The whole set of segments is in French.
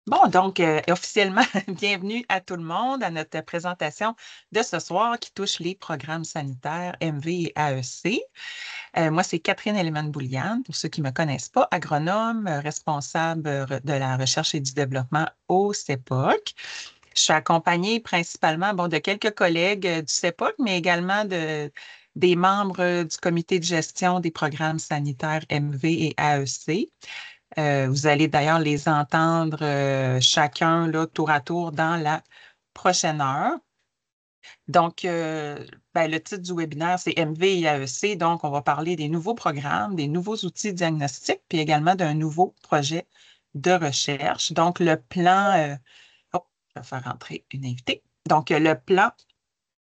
Bon, donc, officiellement, bienvenue à tout le monde à notre présentation de ce soir qui touche les programmes sanitaires MV et AEC. Moi, c'est Catherine Elleman-Bouliane, pour ceux qui ne me connaissent pas, agronome, responsable de la recherche et du développement au CEPOC. Je suis accompagnée principalement bon, de quelques collègues du CEPOC, mais également des membres du comité de gestion des programmes sanitaires MV et AEC. Vous allez d'ailleurs les entendre chacun là, tour à tour dans la prochaine heure. Donc, le titre du webinaire, c'est MV et AEC. Donc, on va parler des nouveaux programmes, des nouveaux outils diagnostiques, puis également d'un nouveau projet de recherche. Donc, le plan, oh, je vais faire rentrer une invitée. Donc, le plan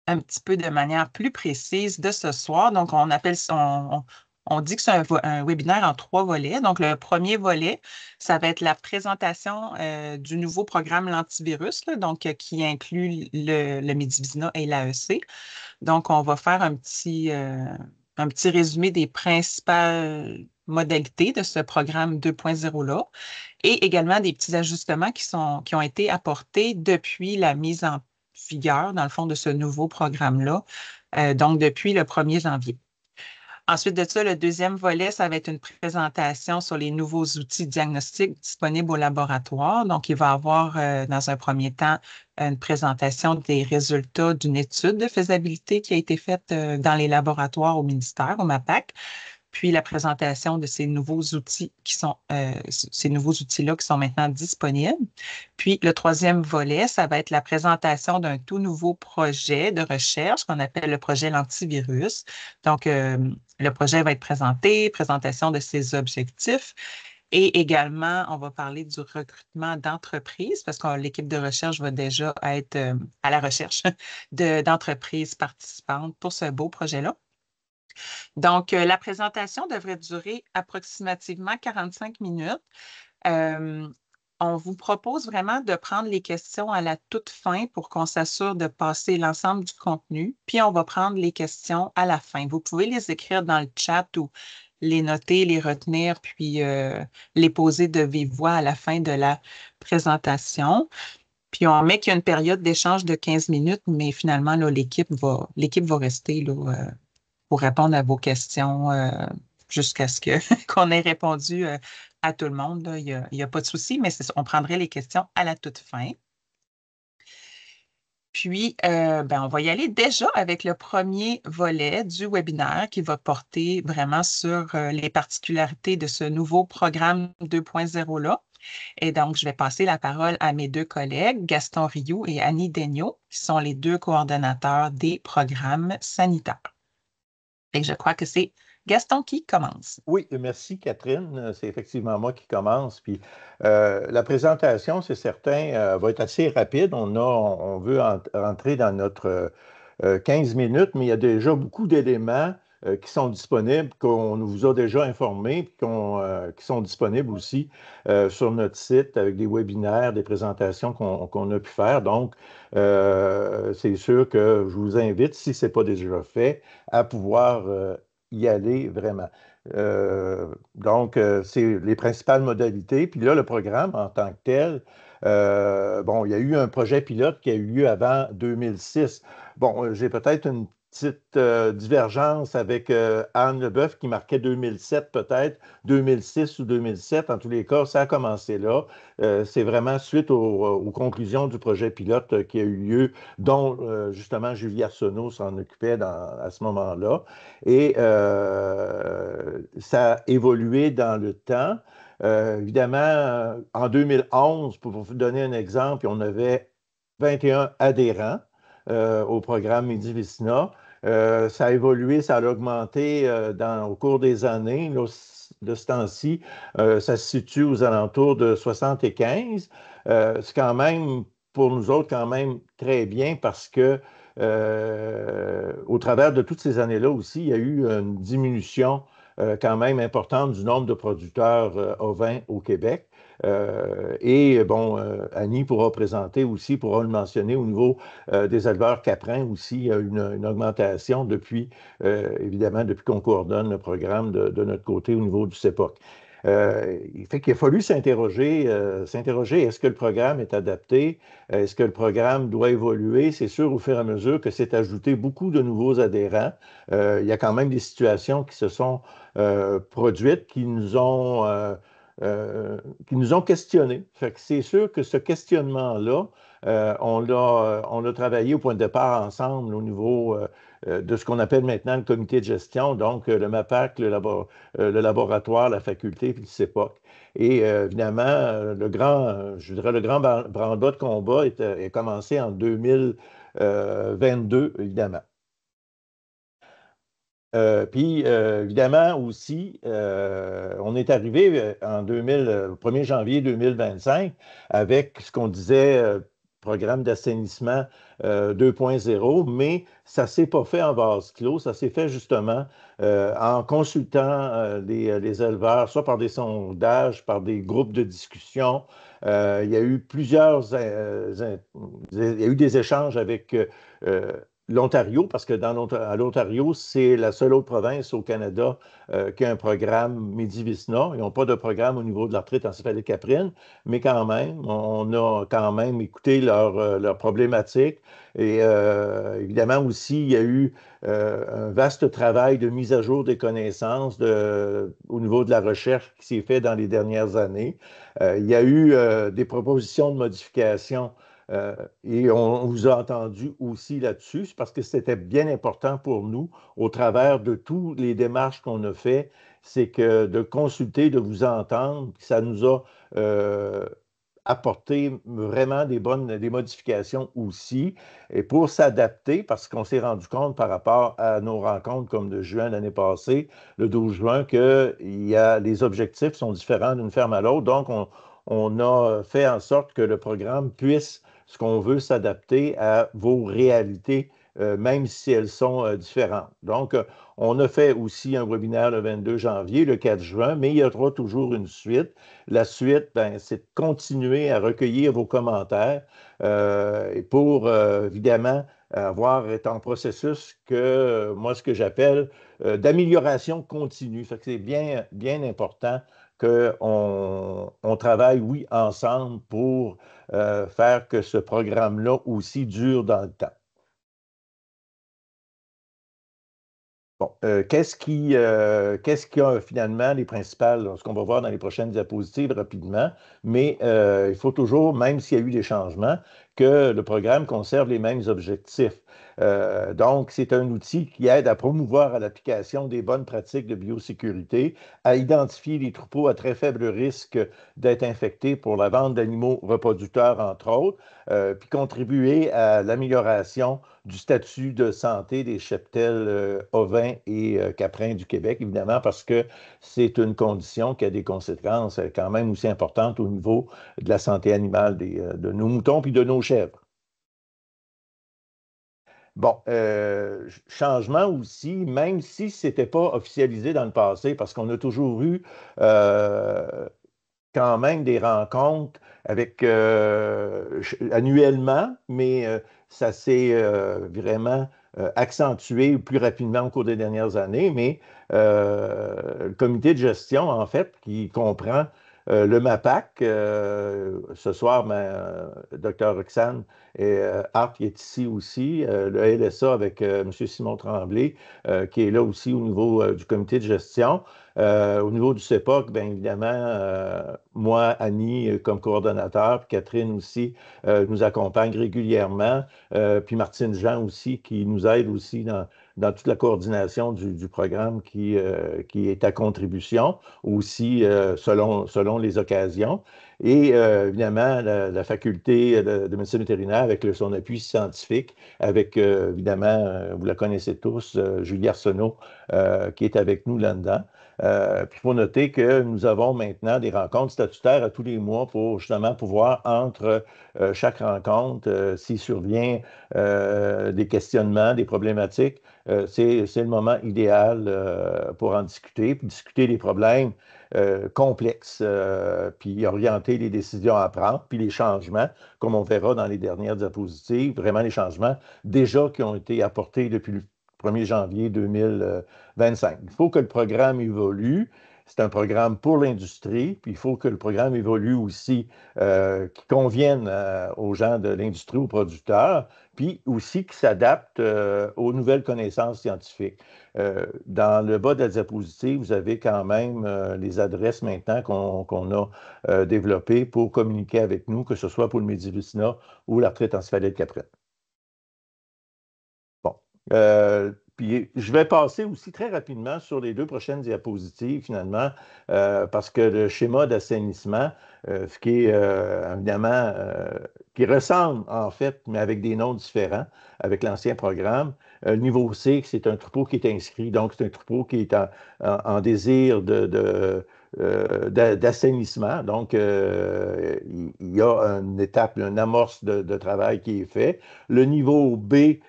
un petit peu de manière plus précise de ce soir. Donc, on dit que c'est un webinaire en 3 volets. Donc, le premier volet, ça va être la présentation du nouveau programme l'antivirus, là, donc qui inclut le Medivisa et l'AEC. Donc, on va faire un petit résumé des principales modalités de ce programme 2.0-là et également des petits ajustements qui ont été apportés depuis la mise en vigueur, dans le fond, de ce nouveau programme-là, donc depuis le 1er janvier. Ensuite de ça, le deuxième volet, ça va être une présentation sur les nouveaux outils diagnostiques disponibles au laboratoire. Donc, il va y avoir, dans un premier temps, une présentation des résultats d'une étude de faisabilité qui a été faite dans les laboratoires au ministère, au MAPAC, puis la présentation de ces nouveaux outils ces nouveaux outils-là qui sont maintenant disponibles. Puis le troisième volet, ça va être la présentation d'un tout nouveau projet de recherche qu'on appelle le projet l'antivirus. Donc, le projet va être présenté, présentation de ses objectifs. Et également, on va parler du recrutement d'entreprises parce que l'équipe de recherche va déjà être à la recherche d'entreprises participantes pour ce beau projet-là. Donc, la présentation devrait durer approximativement 45 minutes. Euh, on vous propose vraiment de prendre les questions à la toute fin pour qu'on s'assure de passer l'ensemble du contenu, puis on va prendre les questions à la fin. Vous pouvez les écrire dans le chat ou les noter, les retenir, puis les poser de vive voix à la fin de la présentation. Puis on met qu'il y a une période d'échange de 15 minutes, mais finalement, là, l'équipe va rester là, pour répondre à vos questions jusqu'à ce que qu'on ait répondu à tout le monde. Là. Il y a pas de souci, mais on prendrait les questions à la toute fin. Puis, on va y aller déjà avec le premier volet du webinaire qui va porter vraiment sur les particularités de ce nouveau programme 2.0-là. Et donc, je vais passer la parole à mes deux collègues, Gaston Rioux et Annie Daigneault, qui sont les deux coordonnateurs des programmes sanitaires. Et je crois que c'est Gaston qui commence. Oui, merci Catherine. C'est effectivement moi qui commence. Puis la présentation, c'est certain, va être assez rapide. On veut entrer dans notre 15 minutes, mais il y a déjà beaucoup d'éléments qui sont disponibles, qu'on vous a déjà informés, puis qui sont disponibles aussi sur notre site avec des webinaires, des présentations qu'on a pu faire. Donc, c'est sûr que je vous invite, si ce n'est pas déjà fait, à pouvoir y aller vraiment. C'est les principales modalités. Puis là, le programme en tant que tel, bon, il y a eu un projet pilote qui a eu lieu avant 2006. Bon, j'ai peut-être une petite divergence avec Anne Leboeuf qui marquait 2007 peut-être, 2006 ou 2007. En tous les cas, ça a commencé là. C'est vraiment suite aux conclusions du projet pilote qui a eu lieu, dont justement Julie Arsenault s'en occupait à ce moment-là. Et ça a évolué dans le temps. Évidemment, en 2011, pour vous donner un exemple, on avait 21 adhérents au programme Midi-Vicina. Ça a évolué, ça a augmenté au cours des années. Là, de ce temps-ci, ça se situe aux alentours de 75. C'est quand même, pour nous autres, quand même très bien parce que au travers de toutes ces années-là aussi, il y a eu une diminution quand même importante du nombre de producteurs ovins au Québec. Et bon, Annie pourra présenter aussi, pourra le mentionner au niveau des éleveurs caprins aussi, il y a une augmentation depuis, évidemment, depuis qu'on coordonne le programme de notre côté au niveau du CEPOC. Il fait qu'il a fallu s'interroger, est-ce que le programme est adapté? Est-ce que le programme doit évoluer? C'est sûr, au fur et à mesure que s'est ajouté beaucoup de nouveaux adhérents, il y a quand même des situations qui se sont produites qui nous ont questionnés. Fait que c'est sûr que ce questionnement-là, on l'a travaillé au point de départ ensemble au niveau de ce qu'on appelle maintenant le comité de gestion, donc le MAPAC, le laboratoire, la faculté, puis le CEPOC. Et évidemment, je dirais le grand branle-bas de combat est commencé en 2022, évidemment. Puis, évidemment, aussi, on est arrivé au 1er janvier 2025 avec ce qu'on disait programme d'assainissement 2.0, mais ça ne s'est pas fait en vase clos, ça s'est fait justement en consultant les éleveurs, soit par des sondages, par des groupes de discussion. Il y a eu il y a eu des échanges avec l'Ontario, parce que à l'Ontario, c'est la seule autre province au Canada qui a un programme Midi-Visna. Ils n'ont pas de programme au niveau de la retraite encéphalique caprine, mais quand même, on a quand même écouté leurs problématiques. Et évidemment aussi, il y a eu un vaste travail de mise à jour des connaissances au niveau de la recherche qui s'est fait dans les dernières années. Il y a eu des propositions de modification et on vous a entendu aussi là-dessus, parce que c'était bien important pour nous, au travers de toutes les démarches qu'on a fait, c'est que de consulter, de vous entendre, ça nous a apporté vraiment des modifications aussi, et pour s'adapter, parce qu'on s'est rendu compte par rapport à nos rencontres comme de juin l'année passée, le 12 juin, que les objectifs sont différents d'une ferme à l'autre, donc on a fait en sorte que le programme puisse ce qu'on veut s'adapter à vos réalités, même si elles sont différentes. Donc, on a fait aussi un webinaire le 22 janvier, le 4 juin, mais il y aura toujours une suite. La suite, ben, c'est de continuer à recueillir vos commentaires pour, évidemment, être en processus moi, ce que j'appelle d'amélioration continue. Fait que c'est bien, bien important qu'on travaille, oui, ensemble pour faire que ce programme-là aussi dure dans le temps. Bon, qu'est-ce qui a finalement les principales, ce qu'on va voir dans les prochaines diapositives rapidement, mais il faut toujours, même s'il y a eu des changements, que le programme conserve les mêmes objectifs. Donc, c'est un outil qui aide à promouvoir à l'application des bonnes pratiques de biosécurité, à identifier les troupeaux à très faible risque d'être infectés pour la vente d'animaux reproducteurs, entre autres, puis contribuer à l'amélioration du statut de santé des cheptels ovins et caprins du Québec, évidemment, parce que c'est une condition qui a des conséquences quand même aussi importantes au niveau de la santé animale de nos moutons puis de nos chèvres. Bon, changement aussi, même si ce n'était pas officialisé dans le passé, parce qu'on a toujours eu quand même des rencontres avec annuellement, mais ça s'est vraiment accentué plus rapidement au cours des dernières années. Mais le comité de gestion, en fait, qui comprend le MAPAC, ce soir, Dr. Roxane et Art qui est ici aussi, le LSA avec M. Simon Tremblay, qui est là aussi au niveau du comité de gestion. Au niveau du CEPOC, bien évidemment, moi, Annie, comme coordonnateur, puis Catherine aussi nous accompagne régulièrement, puis Martine Jean aussi, qui nous aide aussi dans toute la coordination du programme qui est à contribution, aussi selon les occasions. Et évidemment, la faculté de médecine vétérinaire avec son appui scientifique, avec évidemment, vous la connaissez tous, Julie Arsenault, qui est avec nous là-dedans. Puis il faut noter que nous avons maintenant des rencontres statutaires à tous les mois pour justement pouvoir, entre chaque rencontre, s'il survient des questionnements, des problématiques, c'est le moment idéal pour en discuter, puis discuter des problèmes complexes, puis orienter les décisions à prendre, puis les changements, comme on verra dans les dernières diapositives, vraiment les changements déjà qui ont été apportés depuis le 1er janvier 2025. Il faut que le programme évolue. c'est un programme pour l'industrie, puis il faut que le programme évolue aussi, qui convienne aux gens de l'industrie, aux producteurs, puis aussi qui s'adapte aux nouvelles connaissances scientifiques. Dans le bas de la diapositive, vous avez quand même les adresses maintenant qu'on a développées pour communiquer avec nous, que ce soit pour le Médivicinat ou la retraite en céphalée de Caprine. Bon. Puis je vais passer aussi très rapidement sur les deux prochaines diapositives, finalement, parce que le schéma d'assainissement, ce qui est évidemment, qui ressemble en fait, mais avec des noms différents, avec l'ancien programme. Niveau C, c'est un troupeau qui est inscrit, donc c'est un troupeau qui est en désir d'assainissement. Donc, il y a une étape, une amorce de travail qui est fait. Le niveau B,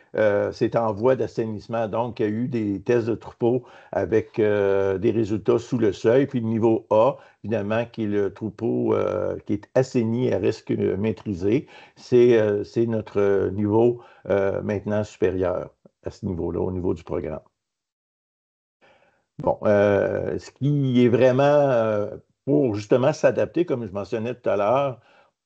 c'est en voie d'assainissement. Donc, il y a eu des tests de troupeaux avec des résultats sous le seuil. Puis le niveau A, évidemment, qui est le troupeau qui est assaini à risque maîtrisé, c'est notre niveau maintenant supérieur à ce niveau-là, au niveau du programme. Bon, ce qui est vraiment pour justement s'adapter, comme je mentionnais tout à l'heure,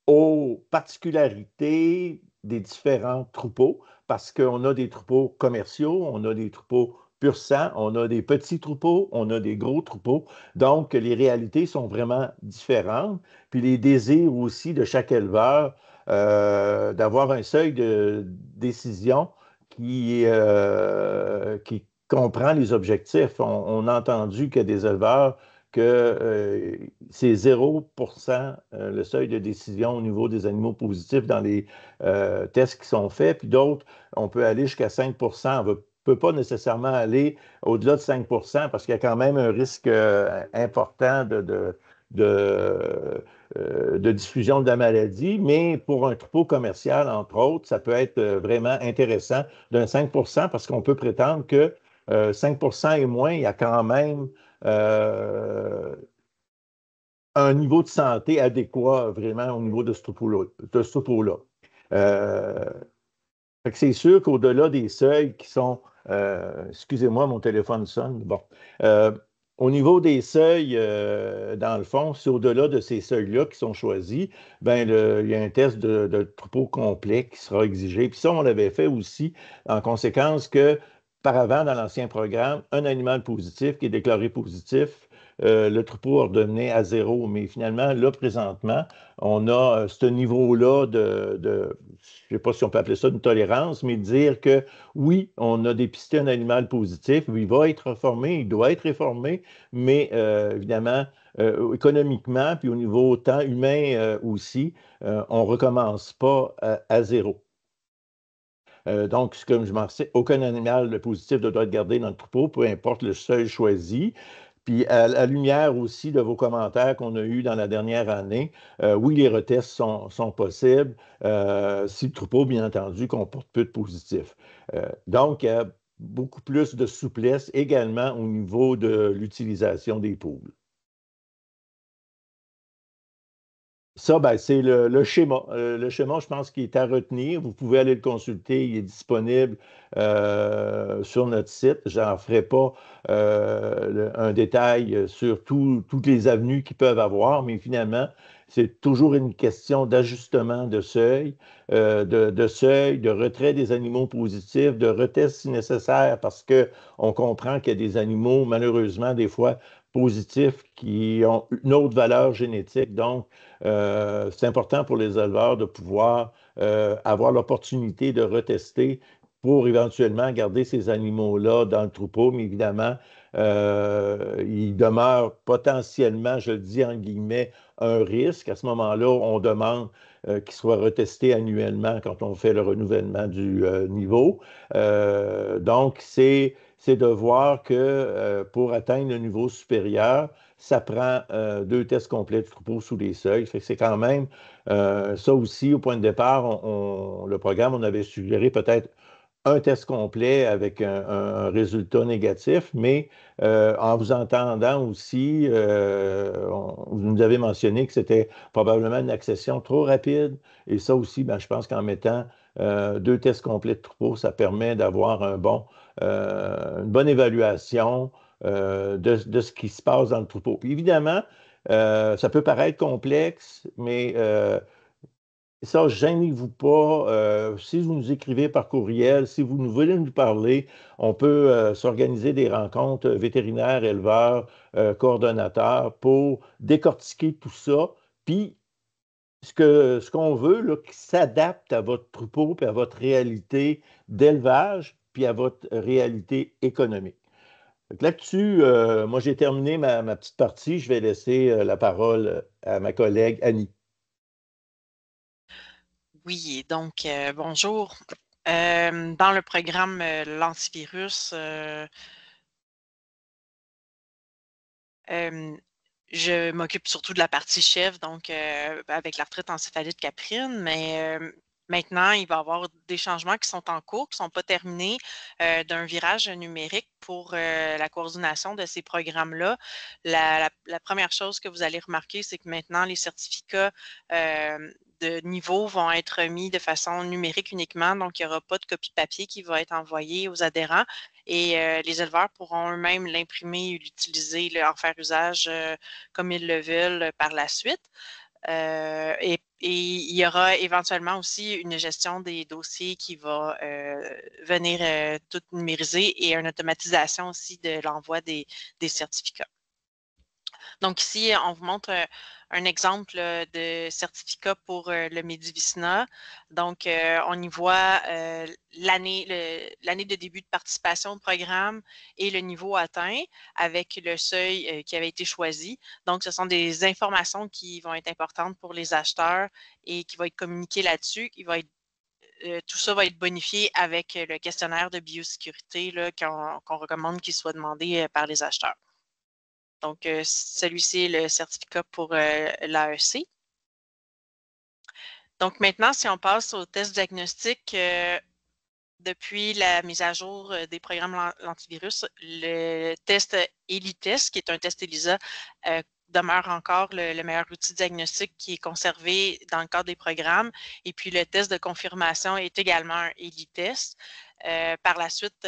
aux particularités des différents troupeaux, parce qu'on a des troupeaux commerciaux, on a des troupeaux pur sang, on a des petits troupeaux, on a des gros troupeaux. Donc, les réalités sont vraiment différentes. Puis les désirs aussi de chaque éleveur d'avoir un seuil de décision qui comprend les objectifs. On a entendu qu'il y a des éleveurs que c'est 0% le seuil de décision au niveau des animaux positifs dans les tests qui sont faits, puis d'autres, on peut aller jusqu'à 5%. On ne peut pas nécessairement aller au-delà de 5% parce qu'il y a quand même un risque important de diffusion de la maladie, mais pour un troupeau commercial, entre autres, ça peut être vraiment intéressant d'un 5% parce qu'on peut prétendre que 5% et moins, il y a quand même un niveau de santé adéquat vraiment au niveau de ce troupeau-là. C'est sûr qu'au-delà des seuils qui sont, excusez-moi, mon téléphone sonne, bon, au niveau des seuils, dans le fond, c'est au-delà de ces seuils-là qui sont choisis, ben il y a un test de troupeau complet qui sera exigé. Puis ça, on l'avait fait aussi en conséquence que, par avant, dans l'ancien programme, un animal positif qui est déclaré positif, le troupeau ordonné à 0. Mais finalement, là, présentement, on a ce niveau-là je ne sais pas si on peut appeler ça une tolérance, mais dire que oui, on a dépisté un animal positif, il va être reformé, il doit être réformé, mais évidemment, économiquement, puis au niveau temps humain aussi, on ne recommence pas à 0. Donc, comme je m'en sais, aucun animal positif ne doit être gardé dans le troupeau, peu importe le seuil choisi. Puis, à la lumière aussi de vos commentaires qu'on a eus dans la dernière année, oui, les retests sont possibles si le troupeau, bien entendu, comporte peu de positifs. Donc, il y a beaucoup plus de souplesse également au niveau de l'utilisation des poules. Ça, ben, c'est le schéma. Le schéma, je pense qu'il est à retenir. Vous pouvez aller le consulter. Il est disponible sur notre site. Je n'en ferai pas un détail sur toutes les avenues qu'ils peuvent avoir, mais finalement, c'est toujours une question d'ajustement de seuil, de retrait des animaux positifs, de retest si nécessaire, parce qu'on comprend qu'il y a des animaux, malheureusement, des fois positifs qui ont une autre valeur génétique. Donc, c'est important pour les éleveurs de pouvoir avoir l'opportunité de retester pour éventuellement garder ces animaux-là dans le troupeau, mais évidemment, il demeure potentiellement, je le dis en guillemets, un risque. À ce moment-là, on demande qu'il soit retesté annuellement quand on fait le renouvellement du niveau. Donc, c'est de voir que pour atteindre le niveau supérieur, ça prend 2 tests complets de troupeau sous les seuils. Fait que c'est quand même ça aussi, au point de départ, le programme, on avait suggéré peut-être un test complet avec un résultat négatif, mais en vous entendant aussi, vous nous avez mentionné que c'était probablement une accession trop rapide. Et ça aussi, ben, je pense qu'en mettant 2 tests complets de troupeau, ça permet d'avoir une bonne évaluation de ce qui se passe dans le troupeau. Puis évidemment, ça peut paraître complexe, mais ça, gênez-vous pas. Si vous nous écrivez par courriel, si vous nous voulez nous parler, on peut s'organiser des rencontres vétérinaires, éleveurs, coordonnateurs pour décortiquer tout ça. Puis, ce qu'on veut, là, qui s'adapte à votre troupeau, puis à votre réalité d'élevage, puis à votre réalité économique. Fait que là-dessus, moi, j'ai terminé ma petite partie. Je vais laisser la parole à ma collègue Annie. Oui, donc bonjour. Dans le programme l'antivirus, je m'occupe surtout de la partie chef, donc avec l'arthrite encéphalite caprine, mais maintenant, il va y avoir des changements qui sont en cours, qui ne sont pas terminés, d'un virage numérique pour la coordination de ces programmes-là. La première chose que vous allez remarquer, c'est que maintenant, les certificats de niveau vont être mis de façon numérique uniquement, donc il n'y aura pas de copie papier qui va être envoyée aux adhérents et les éleveurs pourront eux-mêmes l'imprimer et l'utiliser, en faire usage comme ils le veulent par la suite. Et il y aura éventuellement aussi une gestion des dossiers qui va venir tout numériser et une automatisation aussi de l'envoi des certificats. Donc ici, on vous montre un exemple de certificat pour le Medivicina. Donc, on y voit l'année de début de participation au programme et le niveau atteint avec le seuil qui avait été choisi. Donc, ce sont des informations qui vont être importantes pour les acheteurs et qui vont être communiquées là-dessus. Tout ça va être bonifié avec le questionnaire de biosécurité qu'on recommande qu'il soit demandé par les acheteurs. Donc, celui-ci est le certificat pour l'AEC. Donc, maintenant, si on passe au test diagnostic, depuis la mise à jour des programmes l'antivirus, le test ELITEST, qui est un test ELISA, demeure encore le meilleur outil de diagnostic qui est conservé dans le cadre des programmes. Et puis, le test de confirmation est également un ELITEST. Par la suite,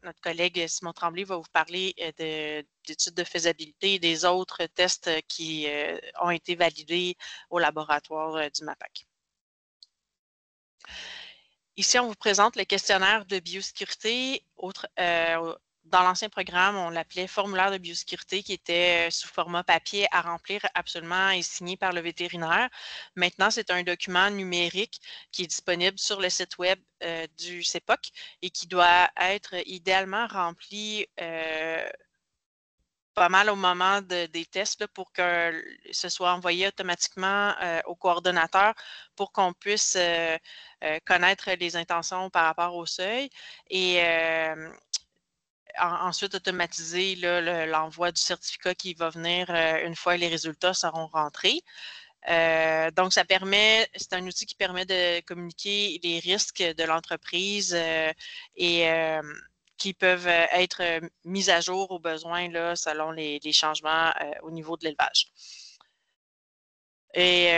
notre collègue Simon Tremblay va vous parler d'études de faisabilité et des autres tests qui ont été validés au laboratoire du MAPAC. Ici, on vous présente le questionnaire de biosécurité. Dans l'ancien programme, on l'appelait formulaire de biosécurité qui était sous format papier à remplir absolument et signé par le vétérinaire. Maintenant, c'est un document numérique qui est disponible sur le site web du CEPOC et qui doit être idéalement rempli pas mal au moment des tests là, pour que ce soit envoyé automatiquement au coordonnateur pour qu'on puisse connaître les intentions par rapport au seuil et ensuite automatiser l'envoi du certificat qui va venir une fois que les résultats seront rentrés. Donc, c'est un outil qui permet de communiquer les risques de l'entreprise et qui peuvent être mis à jour au besoin là, selon les changements au niveau de l'élevage. Et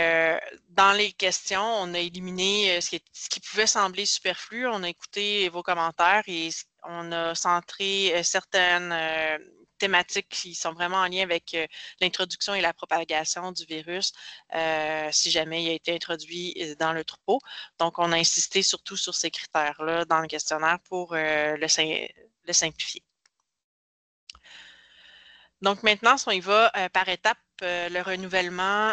dans les questions, on a éliminé ce qui pouvait sembler superflu. On a écouté vos commentaires et on a centré certaines thématiques qui sont vraiment en lien avec l'introduction et la propagation du virus si jamais il a été introduit dans le troupeau. Donc, on a insisté surtout sur ces critères-là dans le questionnaire pour le simplifier. Donc maintenant, si on y va par étapes, le renouvellement,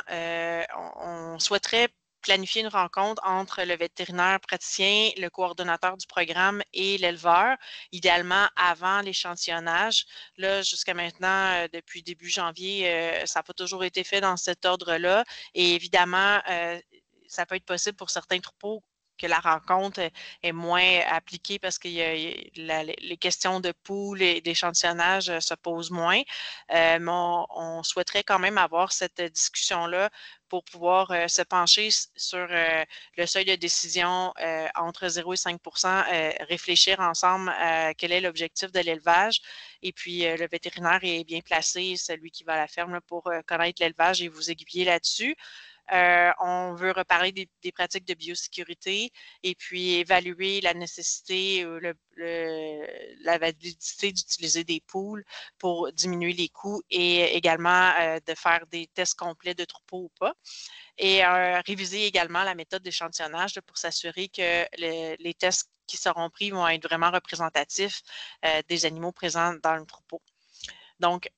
on souhaiterait planifier une rencontre entre le vétérinaire praticien, le coordonnateur du programme et l'éleveur, idéalement avant l'échantillonnage. Là, jusqu'à maintenant, depuis début janvier, ça n'a pas toujours été fait dans cet ordre-là. Et évidemment, ça peut être possible pour certains troupeaux que la rencontre est moins appliquée parce que les questions de poules et d'échantillonnage se posent moins. Mais on souhaiterait quand même avoir cette discussion-là pour pouvoir se pencher sur le seuil de décision entre 0 et 5 réfléchir ensemble à quel est l'objectif de l'élevage. Et puis, le vétérinaire est bien placé, celui qui va à la ferme, pour connaître l'élevage et vous aiguiller là-dessus. On veut reparler des pratiques de biosécurité et puis évaluer la nécessité ou la validité d'utiliser des poules pour diminuer les coûts et également de faire des tests complets de troupeaux ou pas. Et réviser également la méthode d'échantillonnage pour s'assurer que les tests qui seront pris vont être vraiment représentatifs des animaux présents dans le troupeau. Donc,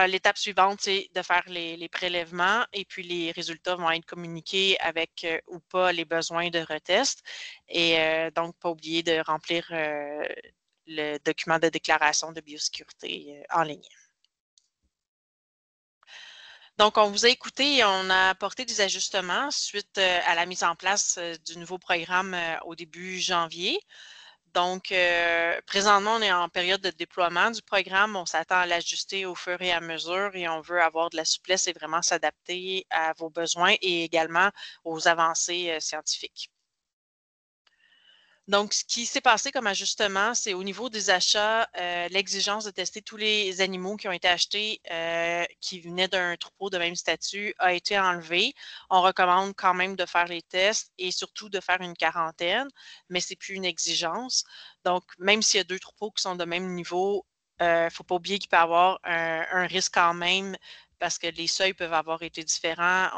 l'étape suivante, c'est de faire les prélèvements et puis les résultats vont être communiqués avec ou pas les besoins de retest. Et donc, pas oublier de remplir le document de déclaration de biosécurité en ligne. Donc, on vous a écouté et on a apporté des ajustements suite à la mise en place du nouveau programme au début janvier. Donc, présentement, on est en période de déploiement du programme. On s'attend à l'ajuster au fur et à mesure et on veut avoir de la souplesse et vraiment s'adapter à vos besoins et également aux avancées scientifiques. Donc, ce qui s'est passé comme ajustement, c'est au niveau des achats, l'exigence de tester tous les animaux qui ont été achetés qui venaient d'un troupeau de même statut a été enlevée. On recommande quand même de faire les tests et surtout de faire une quarantaine, mais ce n'est plus une exigence. Donc, même s'il y a 2 troupeaux qui sont de même niveau, il ne faut pas oublier qu'il peut y avoir un risque quand même parce que les seuils peuvent avoir été différents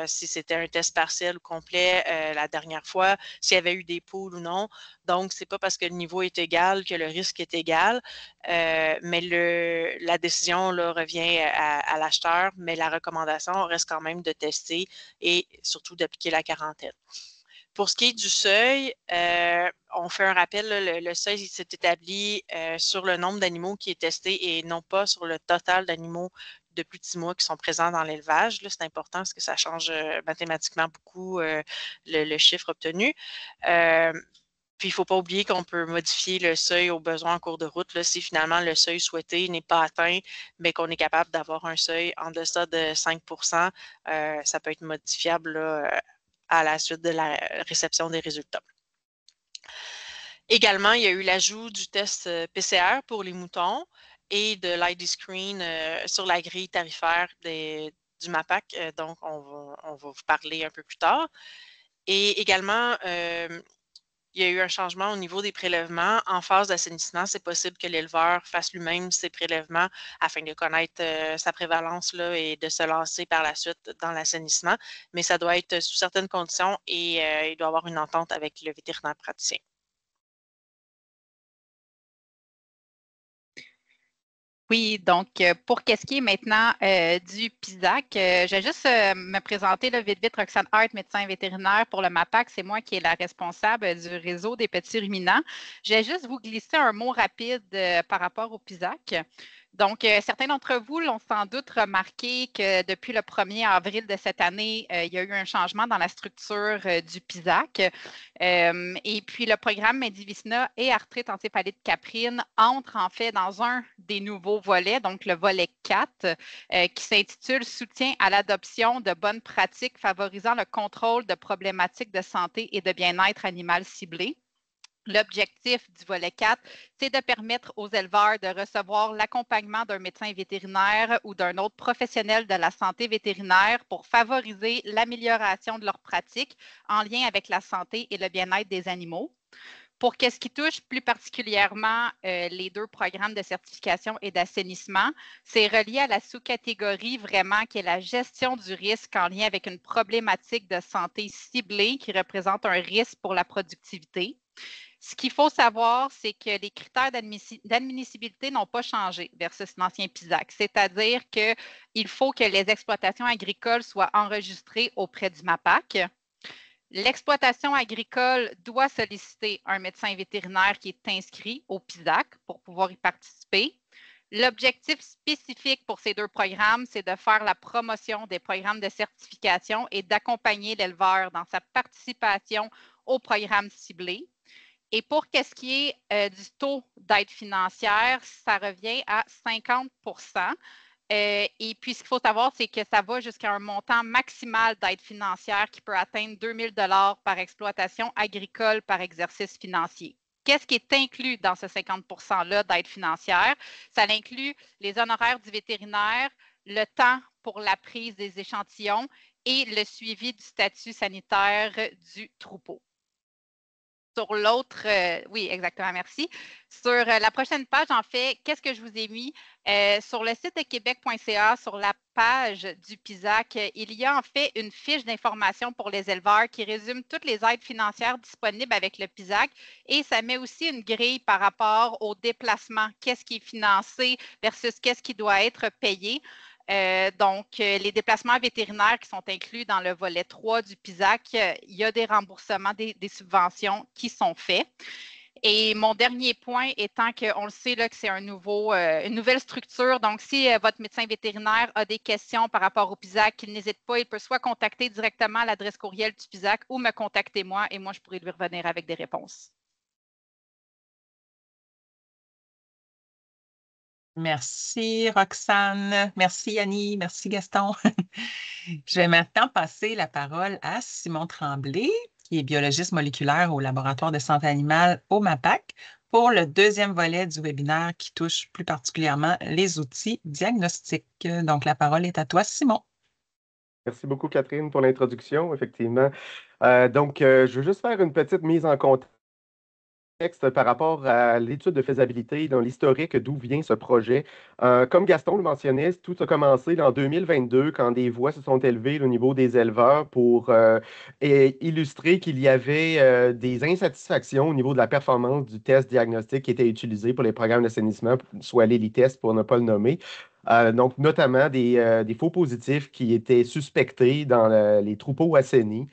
si c'était un test partiel ou complet la dernière fois, s'il y avait eu des poules ou non. Donc, ce n'est pas parce que le niveau est égal que le risque est égal, mais la décision là, revient à l'acheteur, mais la recommandation reste quand même de tester et surtout d'appliquer la quarantaine. Pour ce qui est du seuil, on fait un rappel, là, le seuil s'est établi sur le nombre d'animaux qui est testé et non pas sur le total d'animaux de plus de 6 mois qui sont présents dans l'élevage. C'est important parce que ça change mathématiquement beaucoup le chiffre obtenu. Puis, il ne faut pas oublier qu'on peut modifier le seuil au besoin en cours de route là, si finalement le seuil souhaité n'est pas atteint, mais qu'on est capable d'avoir un seuil en deçà de 5 ça peut être modifiable là, à la suite de la réception des résultats. Également, il y a eu l'ajout du test PCR pour les moutons et de l'ID Screen sur la grille tarifaire du MAPAC. Donc, on va vous parler un peu plus tard. Et également, il y a eu un changement au niveau des prélèvements. En phase d'assainissement, c'est possible que l'éleveur fasse lui-même ses prélèvements afin de connaître sa prévalence là, et de se lancer par la suite dans l'assainissement. Mais ça doit être sous certaines conditions et il doit y avoir une entente avec le vétérinaire praticien. Oui, donc pour qu'est-ce qui est maintenant du PISAC, je vais juste me présenter là, vite, Roxane Hart, médecin vétérinaire pour le MAPAC. C'est moi qui est la responsable du réseau des petits ruminants. Je vais juste vous glisser un mot rapide par rapport au PISAC. Donc, certains d'entre vous l'ont sans doute remarqué que depuis le 1er avril de cette année, il y a eu un changement dans la structure du PISAC. Et puis, le programme Medivicina et arthrite encéphalite caprine entrent en fait dans un des nouveaux volets, donc le volet 4, qui s'intitule « Soutien à l'adoption de bonnes pratiques favorisant le contrôle de problématiques de santé et de bien-être animal ciblées ». L'objectif du volet 4, c'est de permettre aux éleveurs de recevoir l'accompagnement d'un médecin vétérinaire ou d'un autre professionnel de la santé vétérinaire pour favoriser l'amélioration de leurs pratiques en lien avec la santé et le bien-être des animaux. Pour qu'est-ce qui touche plus particulièrement les 2 programmes de certification et d'assainissement, c'est relié à la sous-catégorie vraiment qui est la gestion du risque en lien avec une problématique de santé ciblée qui représente un risque pour la productivité. Ce qu'il faut savoir, c'est que les critères d'admissibilité n'ont pas changé versus l'ancien PISAC, c'est-à-dire qu'il faut que les exploitations agricoles soient enregistrées auprès du MAPAC. L'exploitation agricole doit solliciter un médecin vétérinaire qui est inscrit au PISAC pour pouvoir y participer. L'objectif spécifique pour ces 2 programmes, c'est de faire la promotion des programmes de certification et d'accompagner l'éleveur dans sa participation au programme ciblé. Et pour qu'est-ce qui est du taux d'aide financière, ça revient à 50 et puis, ce qu'il faut savoir, c'est que ça va jusqu'à un montant maximal d'aide financière qui peut atteindre 2 000 $ par exploitation agricole par exercice financier. Qu'est-ce qui est inclus dans ce 50 %-là d'aide financière? Ça inclut les honoraires du vétérinaire, le temps pour la prise des échantillons et le suivi du statut sanitaire du troupeau. Sur l'autre, oui, exactement, merci. Sur la prochaine page, en fait, qu'est-ce que je vous ai mis? Sur le site de québec.ca, sur la page du PISAC, il y a en fait une fiche d'information pour les éleveurs qui résume toutes les aides financières disponibles avec le PISAC et ça met aussi une grille par rapport au déplacement, qu'est-ce qui est financé versus qu'est-ce qui doit être payé. Donc, les déplacements vétérinaires qui sont inclus dans le volet 3 du PISAC, il y a des remboursements des subventions qui sont faits. Et mon dernier point étant qu'on le sait là, que c'est une nouvelle structure. Donc, si votre médecin vétérinaire a des questions par rapport au PISAC, il n'hésite pas, il peut soit contacter directement à l'adresse courriel du PISAC ou me contacter moi et moi, je pourrais lui revenir avec des réponses. Merci, Roxane. Merci, Annie. Merci, Gaston. Je vais maintenant passer la parole à Simon Tremblay, qui est biologiste moléculaire au laboratoire de santé animale au MAPAC, pour le deuxième volet du webinaire qui touche plus particulièrement les outils diagnostiques. Donc, la parole est à toi, Simon. Merci beaucoup, Catherine, pour l'introduction, effectivement. Je veux juste faire une petite mise en contexte par rapport à l'étude de faisabilité, dans l'historique d'où vient ce projet. Comme Gaston le mentionnait, tout a commencé en 2022 quand des voix se sont élevées au niveau des éleveurs pour illustrer qu'il y avait des insatisfactions au niveau de la performance du test diagnostique qui était utilisé pour les programmes d'assainissement, soit l'ELITest pour ne pas le nommer. Donc, notamment des faux positifs qui étaient suspectés dans les troupeaux assainis.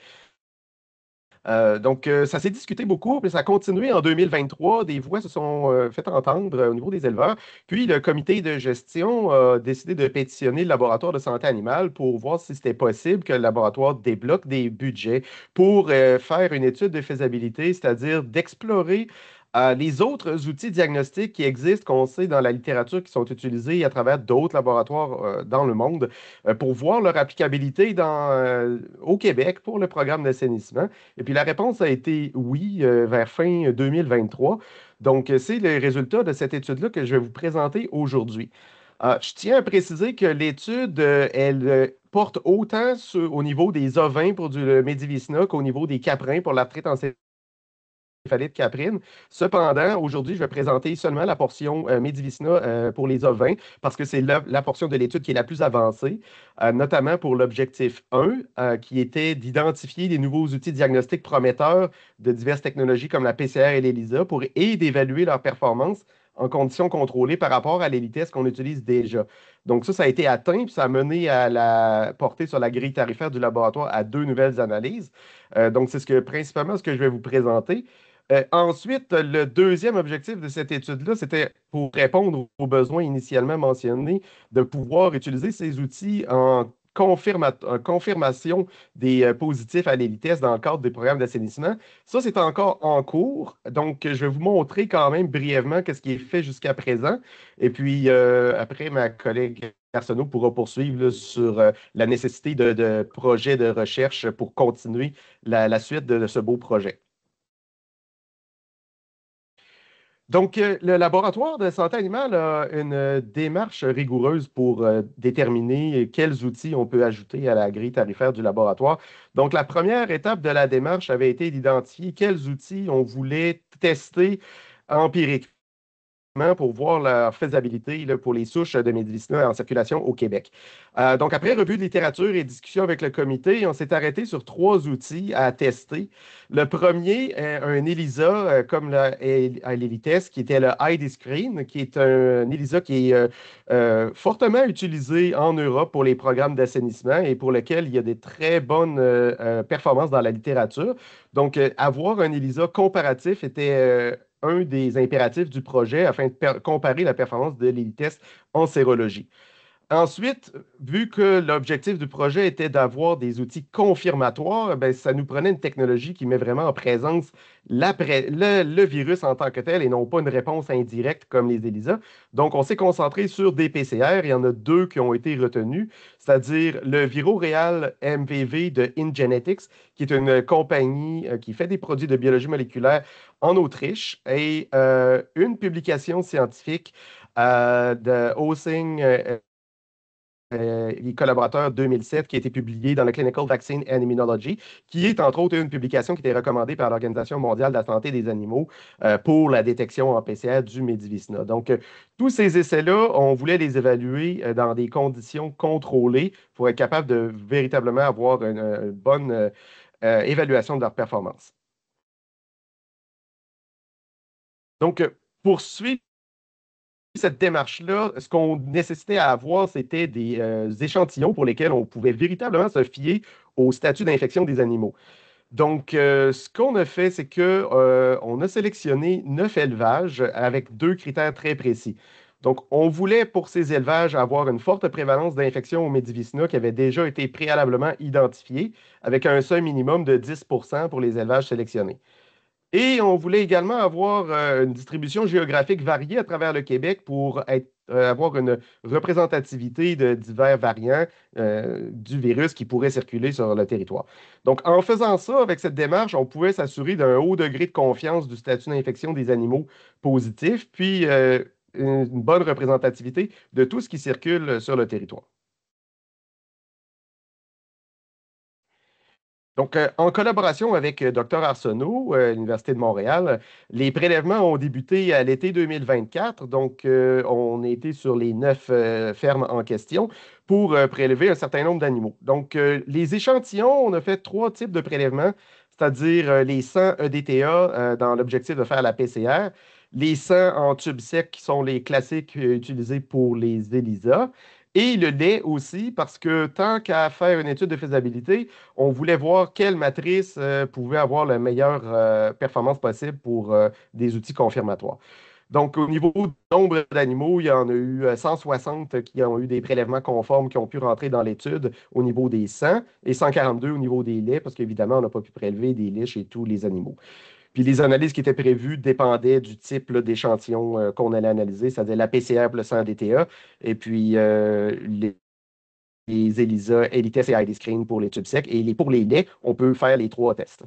Ça s'est discuté beaucoup, puis ça a continué en 2023. Des voix se sont faites entendre au niveau des éleveurs. Puis, le comité de gestion a décidé de pétitionner le laboratoire de santé animale pour voir si c'était possible que le laboratoire débloque des budgets pour faire une étude de faisabilité, c'est-à-dire d'explorer les autres outils diagnostiques qui existent, qu'on sait dans la littérature, qui sont utilisés à travers d'autres laboratoires dans le monde, pour voir leur applicabilité au Québec pour le programme d'assainissement. Et puis la réponse a été oui vers fin 2023. Donc, c'est les résultats de cette étude-là que je vais vous présenter aujourd'hui. Je tiens à préciser que l'étude, elle porte autant au niveau des ovins pour du Medivicina qu'au niveau des caprins pour l'arthrite encéphalite caprine. Cependant, aujourd'hui, je vais présenter seulement la portion Medivicina pour les ovins parce que c'est la portion de l'étude qui est la plus avancée, notamment pour l'objectif 1, qui était d'identifier des nouveaux outils diagnostiques prometteurs de diverses technologies comme la PCR et l'ELISA et d'évaluer leur performance en conditions contrôlées par rapport à l'ELITest qu'on utilise déjà. Donc ça a été atteint, puis ça a mené à la portée sur la grille tarifaire du laboratoire à 2 nouvelles analyses. Donc c'est principalement ce que je vais vous présenter. Ensuite, le deuxième objectif de cette étude-là, c'était pour répondre aux besoins initialement mentionnés, de pouvoir utiliser ces outils en confirmation des positifs à l'ELITest dans le cadre des programmes d'assainissement. Ça, c'est encore en cours. Donc, je vais vous montrer quand même brièvement ce qui est fait jusqu'à présent. Et puis, après, ma collègue Arsenault pourra poursuivre là, sur la nécessité de projets de recherche pour continuer la suite de ce beau projet. Donc, le laboratoire de santé animale a une démarche rigoureuse pour déterminer quels outils on peut ajouter à la grille tarifaire du laboratoire. Donc, la première étape de la démarche avait été d'identifier quels outils on voulait tester empiriquement pour voir leur faisabilité là, pour les souches de Medivicina en circulation au Québec. Donc, après revue de littérature et discussion avec le comité, on s'est arrêté sur 3 outils à tester. Le premier, un ELISA comme à l'ELITest, qui était le ID-Screen, qui est un ELISA qui est fortement utilisé en Europe pour les programmes d'assainissement et pour lequel il y a des très bonnes performances dans la littérature. Donc, avoir un ELISA comparatif était un des impératifs du projet afin de comparer la performance de l'ELITest en sérologie. Ensuite, vu que l'objectif du projet était d'avoir des outils confirmatoires, ben, ça nous prenait une technologie qui met vraiment en présence le virus en tant que tel et non pas une réponse indirecte comme les ELISA. Donc, on s'est concentré sur des PCR. Il y en a 2 qui ont été retenus, c'est-à-dire le Viroreal MVV de InGenetics, qui est une compagnie qui fait des produits de biologie moléculaire en Autriche, et une publication scientifique de Hosing les collaborateurs 2007 qui a été publié dans le Clinical Vaccine and Immunology, qui est entre autres une publication qui était recommandée par l'Organisation mondiale de la santé des animaux pour la détection en PCR du Medivicina. Donc, tous ces essais-là, on voulait les évaluer dans des conditions contrôlées pour être capable de véritablement avoir une bonne évaluation de leur performance. Donc, pour suivre cette démarche-là, ce qu'on nécessitait à avoir, c'était des échantillons pour lesquels on pouvait véritablement se fier au statut d'infection des animaux. Donc, ce qu'on a fait, c'est qu'on a sélectionné 9 élevages avec 2 critères très précis. Donc, on voulait pour ces élevages avoir une forte prévalence d'infection au Medivicina qui avait déjà été préalablement identifiée, avec un seuil minimum de 10% pour les élevages sélectionnés. Et on voulait également avoir une distribution géographique variée à travers le Québec pour avoir une représentativité de divers variants du virus qui pourraient circuler sur le territoire. Donc, en faisant ça, avec cette démarche, on pouvait s'assurer d'un haut degré de confiance du statut d'infection des animaux positifs, puis une bonne représentativité de tout ce qui circule sur le territoire. Donc, en collaboration avec Dr Arsenault, l'Université de Montréal, les prélèvements ont débuté à l'été 2024. Donc, on a été sur les 9 fermes en question pour prélever un certain nombre d'animaux. Donc, les échantillons, on a fait 3 types de prélèvements, c'est-à-dire les 100 EDTA dans l'objectif de faire la PCR, les 100 en tube sec qui sont les classiques utilisés pour les ELISA, et le lait aussi, parce que tant qu'à faire une étude de faisabilité, on voulait voir quelle matrice pouvait avoir la meilleure performance possible pour des outils confirmatoires. Donc, au niveau du nombre d'animaux, il y en a eu 160 qui ont eu des prélèvements conformes qui ont pu rentrer dans l'étude au niveau des 100 et 142 au niveau des laits, parce qu'évidemment, on n'a pas pu prélever des laits chez tous les animaux. Puis les analyses qui étaient prévues dépendaient du type d'échantillon qu'on allait analyser, c'est-à-dire la PCR plus le 100 DTA, et puis les ELISA, ELITEST et ID-Screen pour les tubes secs. Et pour les laits, on peut faire les 3 tests.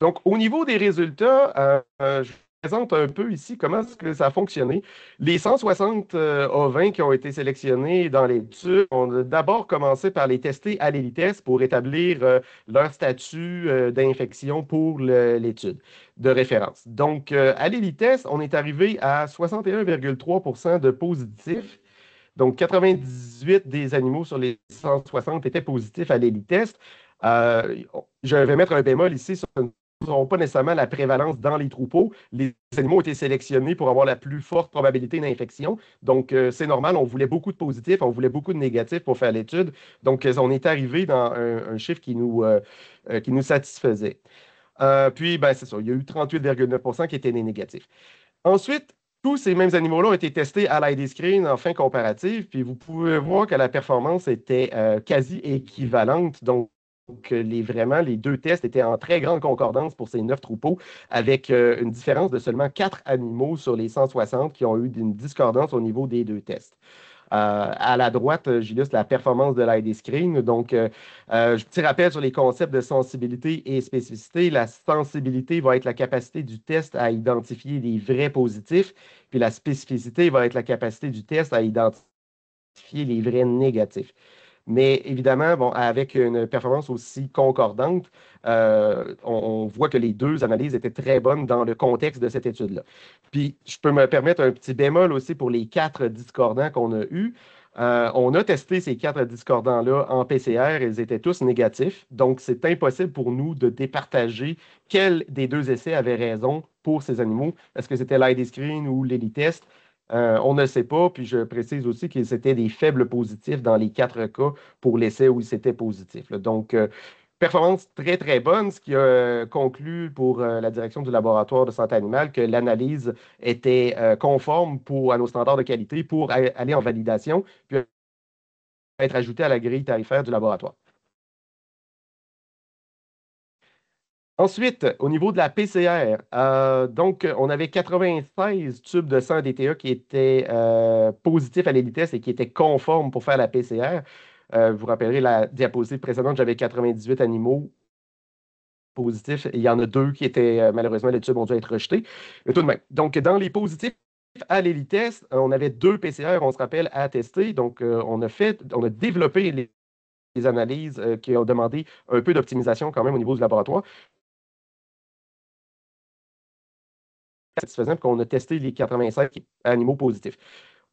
Donc, au niveau des résultats, je présente un peu ici comment est-ce que ça a fonctionné. Les 160 ovins qui ont été sélectionnés dans l'étude, on a d'abord commencé par les tester à l'ELITEST pour établir leur statut d'infection pour l'étude de référence. Donc, à l'ELITEST, on est arrivé à 61,3% de positifs. Donc, 98 des animaux sur les 160 étaient positifs à l'ELITEST. Je vais mettre un bémol ici sur n'ont pas nécessairement la prévalence dans les troupeaux. Les animaux ont été sélectionnés pour avoir la plus forte probabilité d'infection. Donc, c'est normal, on voulait beaucoup de positifs, on voulait beaucoup de négatifs pour faire l'étude. Donc, on est arrivé dans un chiffre qui nous satisfaisait. Puis, ben, c'est ça, il y a eu 38,9% qui étaient des négatifs. Ensuite, tous ces mêmes animaux-là ont été testés à l'ID-Screen en fin comparative, puis vous pouvez voir que la performance était quasi équivalente. Donc, vraiment, les 2 tests étaient en très grande concordance pour ces 9 troupeaux, avec une différence de seulement 4 animaux sur les 160 qui ont eu une discordance au niveau des 2 tests. À la droite, j'illustre la performance de l'ID-Screen. Donc, petit rappel sur les concepts de sensibilité et spécificité. La sensibilité va être la capacité du test à identifier les vrais positifs, puis la spécificité va être la capacité du test à identifier les vrais négatifs. Mais évidemment, bon, avec une performance aussi concordante, on voit que les 2 analyses étaient très bonnes dans le contexte de cette étude-là. Puis, je peux me permettre un petit bémol aussi pour les 4 discordants qu'on a eus. On a testé ces 4 discordants-là en PCR, ils étaient tous négatifs. Donc, c'est impossible pour nous de départager quel des 2 essais avait raison pour ces animaux. Est-ce que c'était l'ID-Screen ou l'ELITEST? On ne sait pas, puis je précise aussi que c'était des faibles positifs dans les 4 cas pour l'essai où c'était positif. Donc, performance très, très bonne, ce qui a conclu pour la direction du laboratoire de santé animale que l'analyse était conforme à nos standards de qualité pour aller en validation, puis être ajoutée à la grille tarifaire du laboratoire. Ensuite, au niveau de la PCR, donc, on avait 96 tubes de sang DTA qui étaient positifs à l'ELITEST et qui étaient conformes pour faire la PCR. Vous vous rappellerez la diapositive précédente, j'avais 98 animaux positifs. Il y en a 2 qui étaient, malheureusement, les tubes ont dû être rejetés. Mais tout de même. Donc, dans les positifs, à l'ELITest, on avait 2 PCR, on se rappelle, à tester. Donc, on a développé les analyses qui ont demandé un peu d'optimisation quand même au niveau du laboratoire. Satisfaisant qu'on a testé les 85 animaux positifs.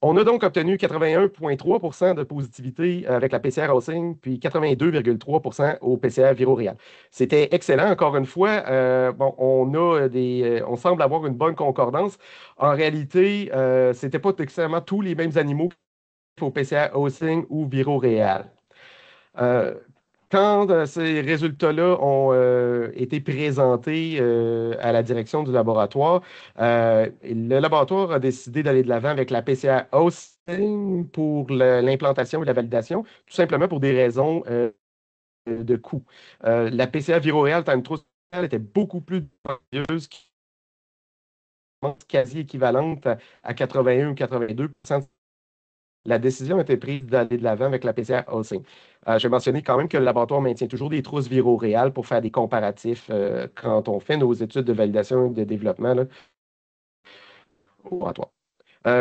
On a donc obtenu 81,3 % de positivité avec la PCR Housing, puis 82,3 % au PCR Viroréal. C'était excellent. Encore une fois, bon, on semble avoir une bonne concordance. En réalité, ce n'était pas nécessairement tous les mêmes animaux au PCR Housing ou Viroréal. Quand ces résultats-là ont été présentés à la direction du laboratoire, le laboratoire a décidé d'aller de l'avant avec la PCR Hosting pour l'implantation et la validation, tout simplement pour des raisons de coût. La PCR Viroréal Time Trust était beaucoup plus dispendieuse, quasi équivalente à 81 ou 82 %. La décision a été prise d'aller de l'avant avec la PCR Hosting. Je vais mentionner quand même que le laboratoire maintient toujours des trousses viroréales pour faire des comparatifs quand on fait nos études de validation et de développement là, au laboratoire.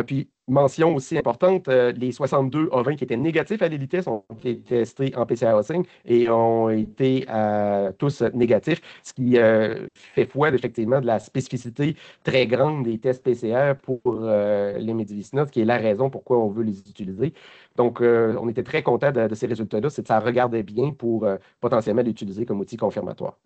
Puis, mention aussi importante, les 62 ovins qui étaient négatifs à l'ELITest ont été testés en PCR Hosting et ont été tous négatifs, ce qui fait foi effectivement de la spécificité très grande des tests PCR pour les Medivicina, ce qui est la raison pourquoi on veut les utiliser. Donc, on était très content de ces résultats-là, c'est que ça regardait bien pour potentiellement l'utiliser comme outil confirmatoire.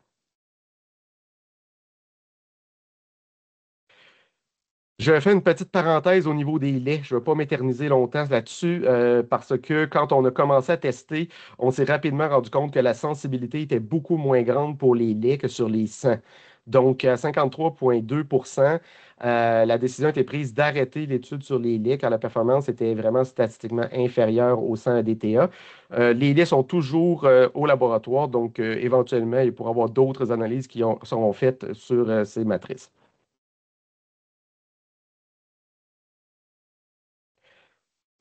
Je fais une petite parenthèse au niveau des laits. Je ne vais pas m'éterniser longtemps là-dessus parce que quand on a commencé à tester, on s'est rapidement rendu compte que la sensibilité était beaucoup moins grande pour les laits que sur les sangs. Donc, à 53,2 %, la décision a été prise d'arrêter l'étude sur les laits car la performance était vraiment statistiquement inférieure au sang ADTA. Les laits sont toujours au laboratoire, donc éventuellement, il pourra y avoir d'autres analyses qui seront faites sur ces matrices.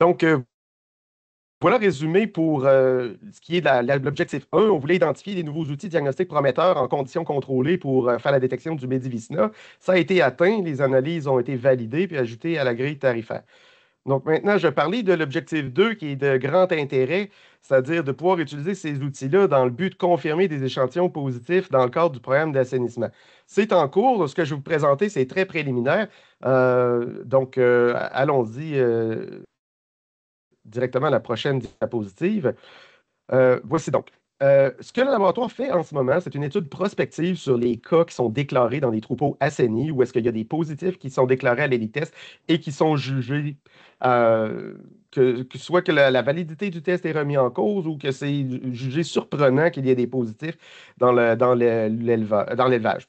Donc, voilà résumé pour ce qui est de l'objectif 1. On voulait identifier des nouveaux outils diagnostiques prometteurs en conditions contrôlées pour faire la détection du Medivicina. Ça a été atteint, les analyses ont été validées puis ajoutées à la grille tarifaire. Donc maintenant, je vais parler de l'objectif 2 qui est de grand intérêt, c'est-à-dire de pouvoir utiliser ces outils-là dans le but de confirmer des échantillons positifs dans le cadre du programme d'assainissement. C'est en cours. Ce que je vais vous présenter, c'est très préliminaire. Donc, allons-y directement à la prochaine diapositive. Voici donc. Ce que le laboratoire fait en ce moment, c'est une étude prospective sur les cas qui sont déclarés dans des troupeaux assainis, où est-ce qu'il y a des positifs qui sont déclarés à l'ELITest et qui sont jugés, soit que la validité du test est remise en cause ou que c'est jugé surprenant qu'il y ait des positifs dans l'élevage.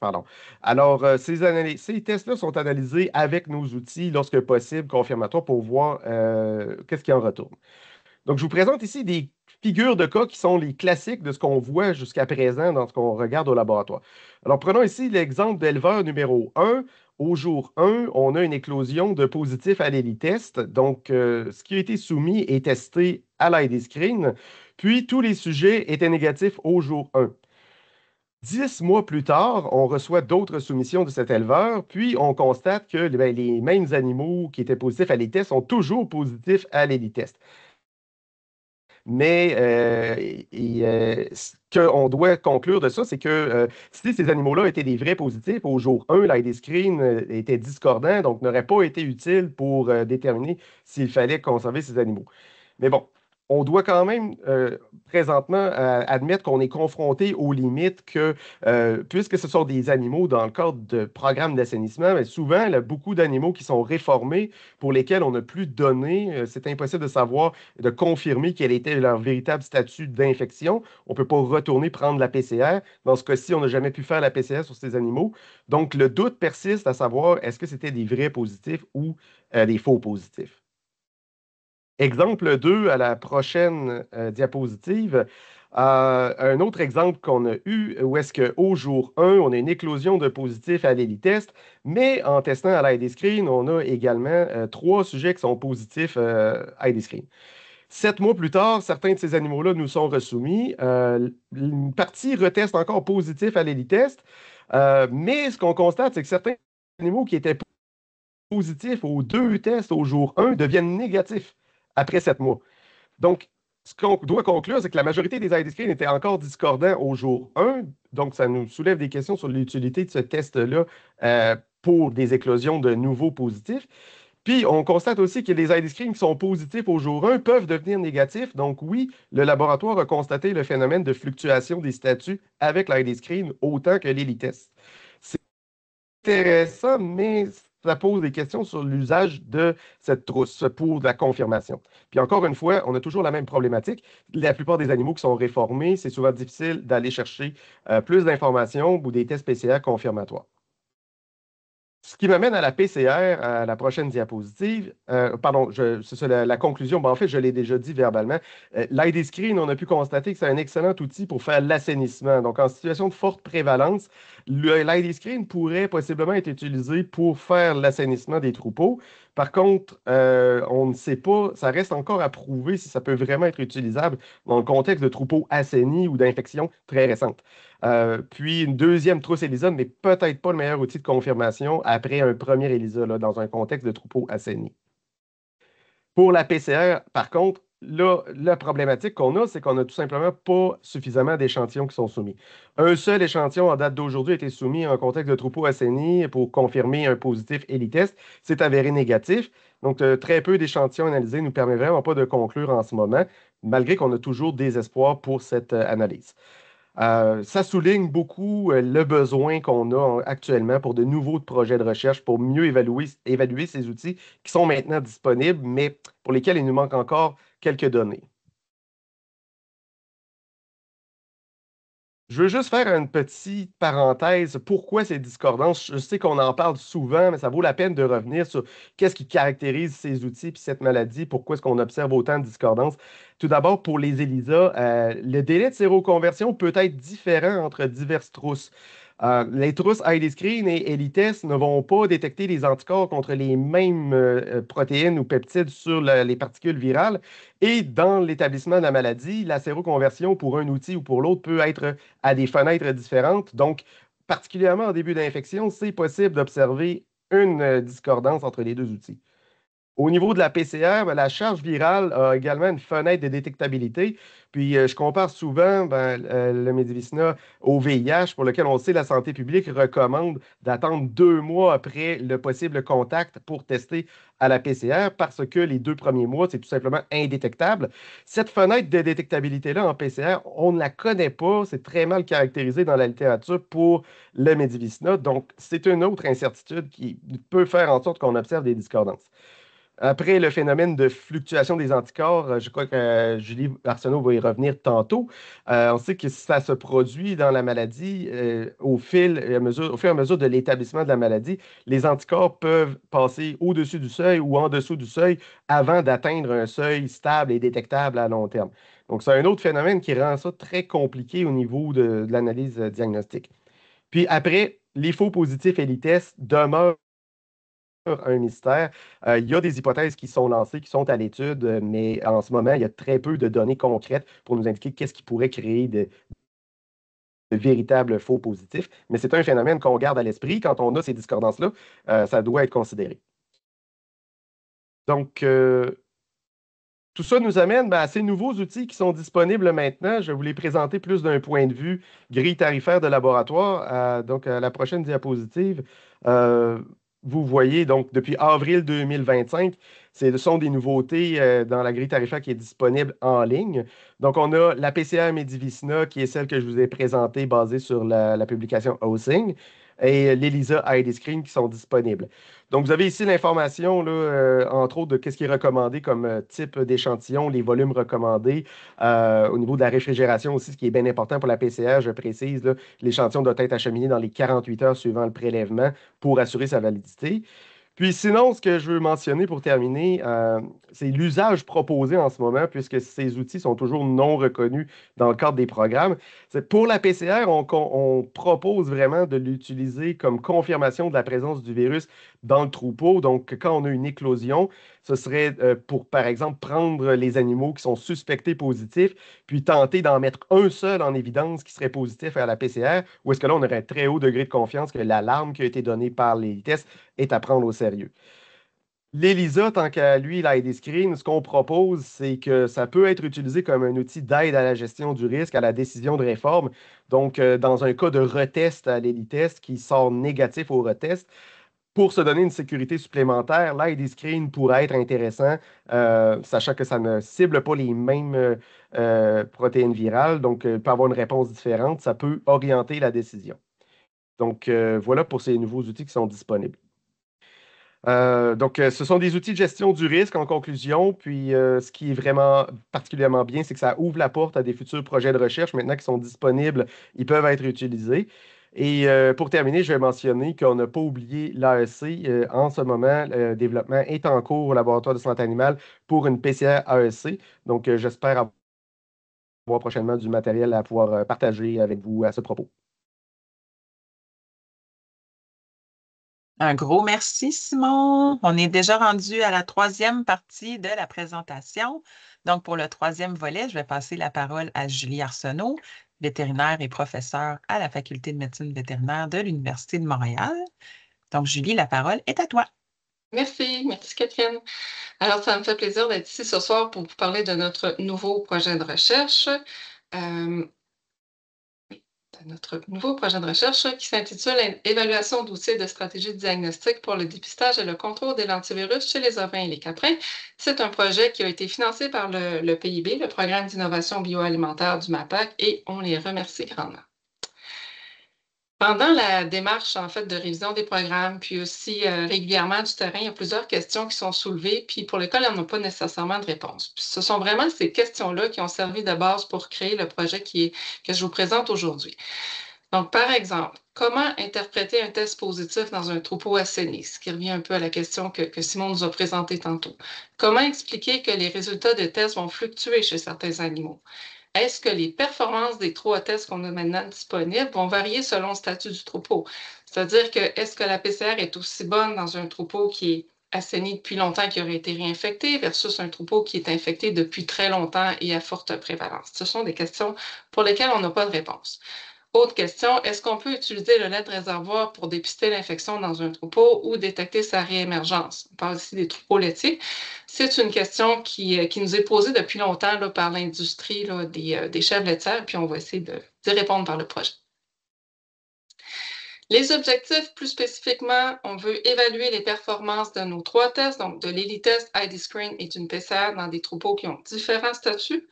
Alors, ces tests-là sont analysés avec nos outils lorsque possible, confirmatoires, pour voir qu'est-ce qui en retourne. Donc, je vous présente ici des figures de cas qui sont les classiques de ce qu'on voit jusqu'à présent dans ce qu'on regarde au laboratoire. Alors, prenons ici l'exemple d'éleveur numéro 1. Au jour 1, on a une éclosion de positifs à l'ELITest. Donc, ce qui a été soumis est testé à l'ID Screen. Puis, tous les sujets étaient négatifs au jour 1. 10 mois plus tard, on reçoit d'autres soumissions de cet éleveur, puis on constate que les mêmes animaux qui étaient positifs à l'ELITest sont toujours positifs à l'ELITest. Mais ce qu'on doit conclure de ça, c'est que si ces animaux-là étaient des vrais positifs, au jour 1, l'ID Screen était discordant, donc n'aurait pas été utile pour déterminer s'il fallait conserver ces animaux. Mais bon, on doit quand même présentement admettre qu'on est confronté aux limites que, puisque ce sont des animaux dans le cadre de programmes d'assainissement, mais souvent, il y a beaucoup d'animaux qui sont réformés pour lesquels on n'a plus de données. C'est impossible de savoir, de confirmer quel était leur véritable statut d'infection. On ne peut pas retourner prendre la PCR. Dans ce cas-ci, on n'a jamais pu faire la PCR sur ces animaux. Donc, le doute persiste à savoir est-ce que c'était des vrais positifs ou des faux positifs. Exemple 2 à la prochaine diapositive. Un autre exemple qu'on a eu, où est-ce qu'au jour 1, on a une éclosion de positifs à l'ELITest, mais en testant à l'ID Screen, on a également 3 sujets qui sont positifs à l'ID Screen. 7 mois plus tard, certains de ces animaux-là nous sont resoumis. Une partie reteste encore positif à l'ELITest, mais ce qu'on constate, c'est que certains animaux qui étaient positifs aux 2 tests au jour 1 deviennent négatifs après 7 mois. Donc, ce qu'on doit conclure, c'est que la majorité des ID screens étaient encore discordants au jour 1. Donc, ça nous soulève des questions sur l'utilité de ce test-là pour des éclosions de nouveaux positifs. Puis, on constate aussi que les ID screens qui sont positifs au jour 1 peuvent devenir négatifs. Donc, oui, le laboratoire a constaté le phénomène de fluctuation des statuts avec l'ID screen autant que l'ELITEST. C'est intéressant, mais ça pose des questions sur l'usage de cette trousse pour la confirmation. Puis encore une fois, on a toujours la même problématique. La plupart des animaux qui sont réformés, c'est souvent difficile d'aller chercher plus d'informations ou des tests PCR confirmatoires. Ce qui m'amène à la PCR, à la prochaine diapositive. Pardon, c'est ça, la conclusion. En fait, je l'ai déjà dit verbalement. L'ID Screen, on a pu constater que c'est un excellent outil pour faire l'assainissement. Donc, en situation de forte prévalence, l'ID Screen pourrait possiblement être utilisé pour faire l'assainissement des troupeaux. Par contre, on ne sait pas, ça reste encore à prouver si ça peut vraiment être utilisable dans le contexte de troupeaux assainis ou d'infections très récentes. Puis une deuxième trousse ELISA n'est peut-être pas le meilleur outil de confirmation après un premier ELISA dans un contexte de troupeau assaini. Pour la PCR, par contre, là, la problématique qu'on a, c'est qu'on n'a tout simplement pas suffisamment d'échantillons qui sont soumis. Un seul échantillon en date d'aujourd'hui a été soumis en contexte de troupeau assaini pour confirmer un positif ELITEST. C'est avéré négatif. Donc, très peu d'échantillons analysés ne nous permet vraiment pas de conclure en ce moment, malgré qu'on a toujours des espoirs pour cette analyse. Ça souligne beaucoup le besoin qu'on a actuellement pour de nouveaux projets de recherche pour mieux évaluer ces outils qui sont maintenant disponibles, mais pour lesquels il nous manque encore quelques données. Je veux juste faire une petite parenthèse. Pourquoi ces discordances? Je sais qu'on en parle souvent, mais ça vaut la peine de revenir sur qu'est-ce qui caractérise ces outils et cette maladie, pourquoi est-ce qu'on observe autant de discordances. Tout d'abord, pour les ELISA, le délai de séroconversion peut être différent entre diverses trousses. Les trousses ID Screen et ELITEST ne vont pas détecter les anticorps contre les mêmes protéines ou peptides sur les particules virales. Et dans l'établissement de la maladie, la séroconversion pour un outil ou pour l'autre peut être à des fenêtres différentes. Donc, particulièrement en début d'infection, c'est possible d'observer une discordance entre les deux outils. Au niveau de la PCR, la charge virale a également une fenêtre de détectabilité. Puis, je compare souvent le Medivicina au VIH, pour lequel on sait la santé publique recommande d'attendre 2 mois après le possible contact pour tester à la PCR parce que les 2 premiers mois, c'est tout simplement indétectable. Cette fenêtre de détectabilité-là en PCR, on ne la connaît pas. C'est très mal caractérisé dans la littérature pour le Medivicina. Donc, c'est une autre incertitude qui peut faire en sorte qu'on observe des discordances. Après le phénomène de fluctuation des anticorps, je crois que Julie Arsenault va y revenir tantôt. On sait que ça se produit dans la maladie au fur et à mesure de l'établissement de la maladie. Les anticorps peuvent passer au-dessus du seuil ou en dessous du seuil avant d'atteindre un seuil stable et détectable à long terme. Donc, c'est un autre phénomène qui rend ça très compliqué au niveau de l'analyse diagnostique. Puis après, les faux positifs ELITEST demeurent un mystère. Il y a des hypothèses qui sont lancées, qui sont à l'étude, mais en ce moment, il y a très peu de données concrètes pour nous indiquer qu'est-ce qui pourrait créer de véritables faux positifs. Mais c'est un phénomène qu'on garde à l'esprit. Quand on a ces discordances-là, ça doit être considéré. Donc, tout ça nous amène à ces nouveaux outils qui sont disponibles maintenant. Je vais vous les présenter plus d'un point de vue grille tarifaire de laboratoire. Donc, à la prochaine diapositive, vous voyez, donc, depuis avril 2025, ce sont des nouveautés dans la grille tarifaire qui est disponible en ligne. Donc, on a la PCR Medivicina, qui est celle que je vous ai présentée, basée sur la publication Housing, et l'ELISA ID Screen qui sont disponibles. Donc, vous avez ici l'information, entre autres, de ce qui est recommandé comme type d'échantillon, les volumes recommandés. Au niveau de la réfrigération aussi, ce qui est bien important pour la PCR, je précise, l'échantillon doit être acheminé dans les 48 heures suivant le prélèvement pour assurer sa validité. Puis sinon, ce que je veux mentionner pour terminer, c'est l'usage proposé en ce moment, puisque ces outils sont toujours non reconnus dans le cadre des programmes. Pour la PCR, on propose vraiment de l'utiliser comme confirmation de la présence du virus dans le troupeau. Donc, quand on a une éclosion, ce serait pour, par exemple, prendre les animaux qui sont suspectés positifs, puis tenter d'en mettre un seul en évidence qui serait positif à la PCR, ou est-ce que là, on aurait un très haut degré de confiance que l'alarme qui a été donnée par les tests est à prendre au sérieux. L'ELISA, tant qu'à lui, l'ID Screen, ce qu'on propose, c'est que ça peut être utilisé comme un outil d'aide à la gestion du risque, à la décision de réforme. Donc, dans un cas de retest à l'ELITest qui sort négatif au retest, pour se donner une sécurité supplémentaire, l'ID Screen pourrait être intéressant, sachant que ça ne cible pas les mêmes protéines virales, donc peut avoir une réponse différente. Ça peut orienter la décision. Donc, voilà pour ces nouveaux outils qui sont disponibles. Donc, ce sont des outils de gestion du risque en conclusion. Puis, ce qui est vraiment particulièrement bien, c'est que ça ouvre la porte à des futurs projets de recherche. Maintenant qu'ils sont disponibles, ils peuvent être utilisés. Et pour terminer, je vais mentionner qu'on n'a pas oublié l'AEC. En ce moment, le développement est en cours au laboratoire de santé animale pour une PCR AEC. Donc, j'espère avoir prochainement du matériel à pouvoir partager avec vous à ce propos. Un gros merci, Simon. On est déjà rendu à la troisième partie de la présentation. Donc, pour le troisième volet, je vais passer la parole à Julie Arsenault, vétérinaire et professeure à la Faculté de médecine vétérinaire de l'Université de Montréal. Donc, Julie, la parole est à toi. Merci Catherine. Alors, ça me fait plaisir d'être ici ce soir pour vous parler de notre nouveau projet de recherche. Qui s'intitule « Évaluation d'outils de stratégie de diagnostic pour le dépistage et le contrôle des lentivirus chez les ovins et les caprins ». C'est un projet qui a été financé par le PIB, le Programme d'innovation bioalimentaire du MAPAC, et on les remercie grandement. Pendant la démarche, en fait, de révision des programmes, puis aussi régulièrement du terrain, il y a plusieurs questions qui sont soulevées, puis pour lesquelles on n'a pas nécessairement de réponse. Puis ce sont vraiment ces questions-là qui ont servi de base pour créer le projet que je vous présente aujourd'hui. Donc, par exemple, comment interpréter un test positif dans un troupeau assaini, ce qui revient un peu à la question que Simon nous a présentée tantôt. Comment expliquer que les résultats de tests vont fluctuer chez certains animaux? Est-ce que les performances des 3 tests qu'on a maintenant disponibles vont varier selon le statut du troupeau? C'est-à-dire que est-ce que la PCR est aussi bonne dans un troupeau qui est assaini depuis longtemps, qui aurait été réinfecté, versus un troupeau qui est infecté depuis très longtemps et à forte prévalence? Ce sont des questions pour lesquelles on n'a pas de réponse. Autre question, est-ce qu'on peut utiliser le lait de réservoir pour dépister l'infection dans un troupeau ou détecter sa réémergence? On parle ici des troupeaux laitiers. C'est une question qui nous est posée depuis longtemps là, par l'industrie des chèvres laitières, puis on va essayer d'y répondre par le projet. Les objectifs, plus spécifiquement, on veut évaluer les performances de nos 3 tests, donc de l'ELITest, ID Screen et d'une PCR dans des troupeaux qui ont différents statuts,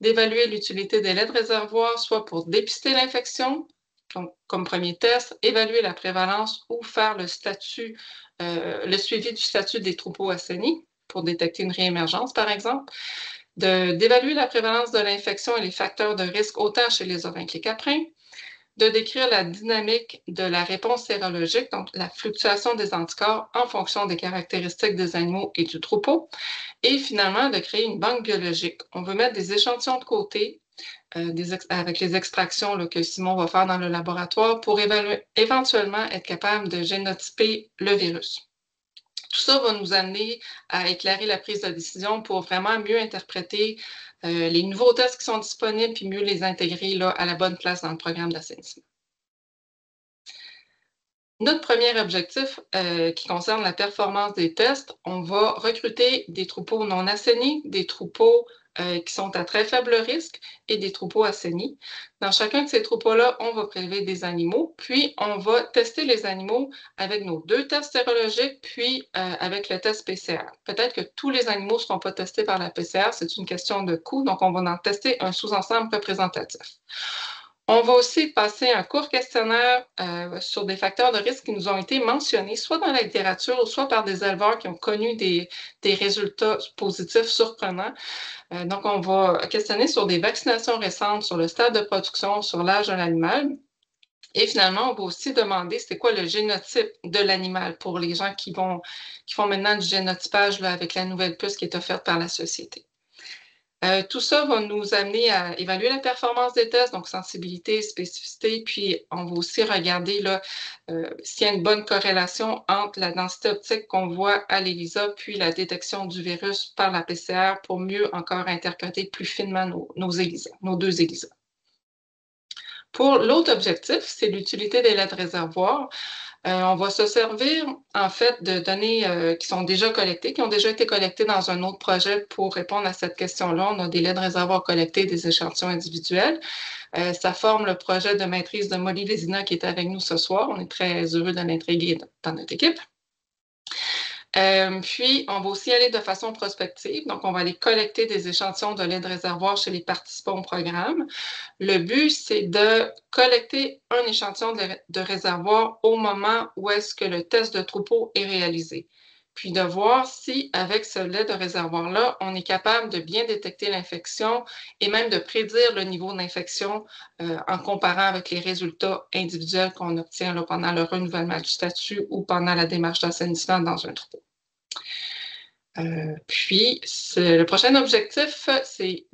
d'évaluer l'utilité des laits de réservoir, soit pour dépister l'infection, comme premier test, évaluer la prévalence ou faire le suivi du statut des troupeaux assainis pour détecter une réémergence, par exemple, d'évaluer la prévalence de l'infection et les facteurs de risque autant chez les ovins que les caprins, de décrire la dynamique de la réponse sérologique, donc la fluctuation des anticorps en fonction des caractéristiques des animaux et du troupeau, et finalement de créer une banque biologique. On veut mettre des échantillons de côté avec les extractions là, que Simon va faire dans le laboratoire pour éventuellement être capable de génotyper le virus. Tout ça va nous amener à éclairer la prise de décision pour vraiment mieux interpréter les nouveaux tests qui sont disponibles puis mieux les intégrer là, à la bonne place dans le programme d'assainissement. Notre premier objectif qui concerne la performance des tests, on va recruter des troupeaux non assainis, des troupeaux qui sont à très faible risque et des troupeaux assainis. Dans chacun de ces troupeaux-là, on va prélever des animaux, puis on va tester les animaux avec nos 2 tests sérologiques, puis avec le test PCR. Peut-être que tous les animaux ne seront pas testés par la PCR, c'est une question de coût, donc on va en tester un sous-ensemble représentatif. On va aussi passer un court questionnaire sur des facteurs de risque qui nous ont été mentionnés, soit dans la littérature, ou soit par des éleveurs qui ont connu des résultats positifs surprenants. Donc, on va questionner sur des vaccinations récentes, sur le stade de production, sur l'âge de l'animal. Et finalement, on va aussi demander c'est quoi le génotype de l'animal pour les gens qui font maintenant du génotypage là, avec la nouvelle puce qui est offerte par la société. Tout ça va nous amener à évaluer la performance des tests, donc sensibilité, spécificité, puis on va aussi regarder s'il y a une bonne corrélation entre la densité optique qu'on voit à l'ELISA puis la détection du virus par la PCR pour mieux encore interpréter plus finement nos 2 ELISA. Pour l'autre objectif, c'est l'utilité des laits de réservoir. On va se servir, en fait, de données qui sont déjà collectées, qui ont déjà été collectées dans un autre projet pour répondre à cette question-là. On a des laits de réservoir collectés, des échantillons individuels. Ça forme le projet de maîtrise de Molly Vézina qui est avec nous ce soir. On est très heureux de l'intégrer dans notre équipe. Puis, on va aussi aller de façon prospective. Donc, on va aller collecter des échantillons de lait de réservoir chez les participants au programme. Le but, c'est de collecter un échantillon de réservoir au moment où est-ce que le test de troupeau est réalisé. Puis de voir si, avec ce lait de réservoir-là, on est capable de bien détecter l'infection et même de prédire le niveau d'infection en comparant avec les résultats individuels qu'on obtient là, pendant le renouvellement du statut ou pendant la démarche d'assainissement dans un troupeau. Puis, le prochain objectif, c'est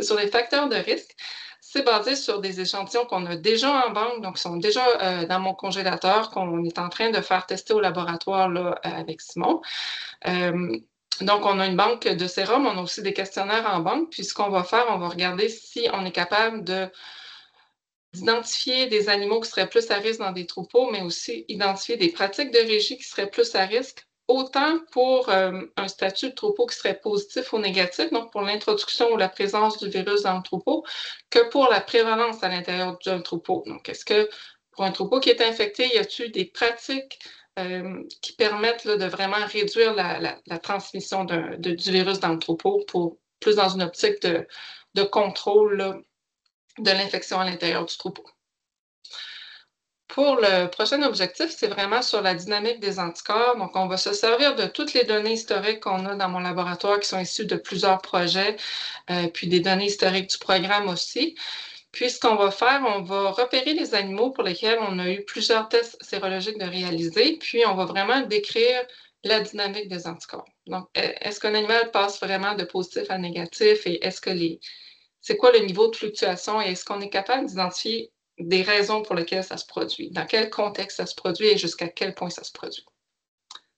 sur les facteurs de risque. C'est basé sur des échantillons qu'on a déjà en banque, donc qui sont déjà dans mon congélateur, qu'on est en train de faire tester au laboratoire là, avec Simon. Donc, on a une banque de sérum, on a aussi des questionnaires en banque. Puis, ce qu'on va faire, on va regarder si on est capable d'identifier des animaux qui seraient plus à risque dans des troupeaux, mais aussi identifier des pratiques de régie qui seraient plus à risque, autant pour un statut de troupeau qui serait positif ou négatif, donc pour l'introduction ou la présence du virus dans le troupeau, que pour la prévalence à l'intérieur d'un troupeau. Donc, est-ce que pour un troupeau qui est infecté, y a-t-il des pratiques qui permettent là, de vraiment réduire la transmission du virus dans le troupeau pour plus dans une optique de contrôle là, de l'infection à l'intérieur du troupeau. Pour le prochain objectif, c'est vraiment sur la dynamique des anticorps. Donc, on va se servir de toutes les données historiques qu'on a dans mon laboratoire qui sont issues de plusieurs projets, puis des données historiques du programme aussi. Puis, ce qu'on va faire, on va repérer les animaux pour lesquels on a eu plusieurs tests sérologiques de réaliser, puis on va vraiment décrire la dynamique des anticorps. Donc, est-ce qu'un animal passe vraiment de positif à négatif et est-ce que c'est quoi le niveau de fluctuation et est-ce qu'on est capable d'identifier des raisons pour lesquelles ça se produit, dans quel contexte ça se produit et jusqu'à quel point ça se produit.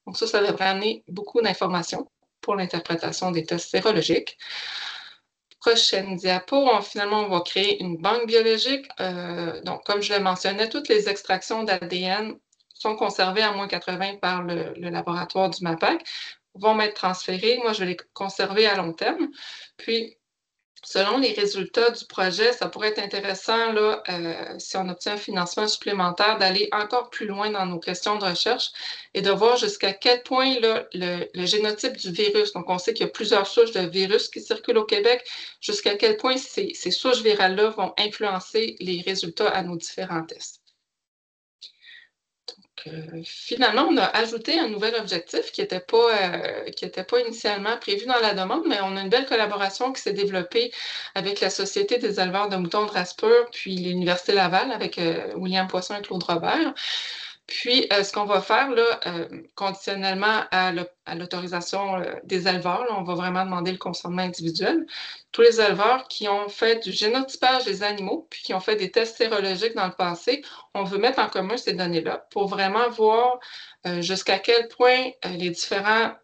Donc ça devrait amener beaucoup d'informations pour l'interprétation des tests sérologiques. Prochaine diapo, finalement, on va créer une banque biologique. Donc, comme je le mentionnais, toutes les extractions d'ADN sont conservées à moins 80 par le laboratoire du MAPAC, vont m'être transférées. Moi, je vais les conserver à long terme. Puis, selon les résultats du projet, ça pourrait être intéressant, là, si on obtient un financement supplémentaire, d'aller encore plus loin dans nos questions de recherche et de voir jusqu'à quel point là, le génotype du virus, donc on sait qu'il y a plusieurs souches de virus qui circulent au Québec, jusqu'à quel point ces souches virales-là vont influencer les résultats à nos différents tests. Finalement, on a ajouté un nouvel objectif qui n'était pas initialement prévu dans la demande, mais on a une belle collaboration qui s'est développée avec la Société des éleveurs de moutons de race pure, puis l'Université Laval avec William Poisson et Claude Robert. Puis, ce qu'on va faire, là, conditionnellement à l'autorisation des éleveurs, là, on va vraiment demander le consentement individuel. Tous les éleveurs qui ont fait du génotypage des animaux, puis qui ont fait des tests sérologiques dans le passé, on veut mettre en commun ces données-là pour vraiment voir jusqu'à quel point les différents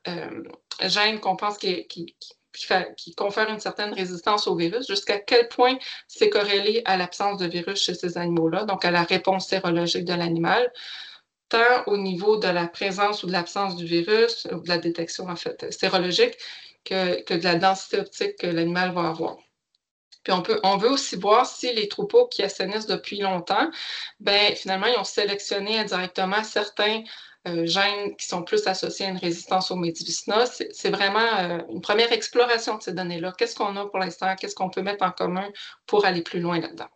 gènes qu'on pense qui confèrent une certaine résistance au virus, jusqu'à quel point c'est corrélé à l'absence de virus chez ces animaux-là, donc à la réponse sérologique de l'animal, tant au niveau de la présence ou de l'absence du virus, ou de la détection en fait sérologique, que de la densité optique que l'animal va avoir. Puis on veut aussi voir si les troupeaux qui assainissent depuis longtemps, ben finalement, ils ont sélectionné indirectement certains gènes qui sont plus associés à une résistance au Medivicina. C'est vraiment une première exploration de ces données-là. Qu'est-ce qu'on a pour l'instant? Qu'est-ce qu'on peut mettre en commun pour aller plus loin là-dedans?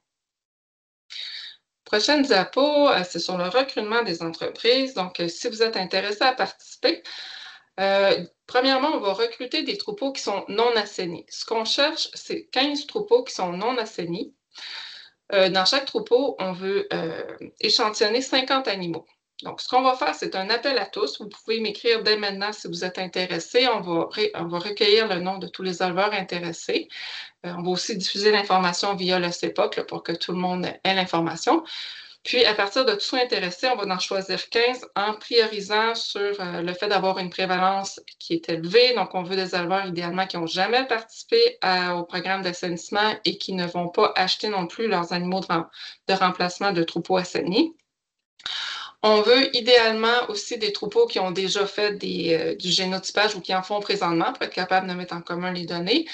Prochaine diapo, c'est sur le recrutement des entreprises. Donc, si vous êtes intéressé à participer, premièrement, on va recruter des troupeaux qui sont non assainis. Ce qu'on cherche, c'est 15 troupeaux qui sont non assainis. Dans chaque troupeau, on veut échantillonner 50 animaux. Donc, ce qu'on va faire, c'est un appel à tous. Vous pouvez m'écrire dès maintenant si vous êtes intéressé. On va recueillir le nom de tous les éleveurs intéressés. On va aussi diffuser l'information via le CEPOC là, pour que tout le monde ait l'information. Puis, à partir de tous ceux intéressés, on va en choisir 15 en priorisant sur le fait d'avoir une prévalence qui est élevée. Donc, on veut des éleveurs idéalement qui n'ont jamais participé au programme d'assainissement et qui ne vont pas acheter non plus leurs animaux de remplacement de troupeaux assainis. On veut idéalement aussi des troupeaux qui ont déjà fait du génotypage ou qui en font présentement pour être capable de mettre en commun les données.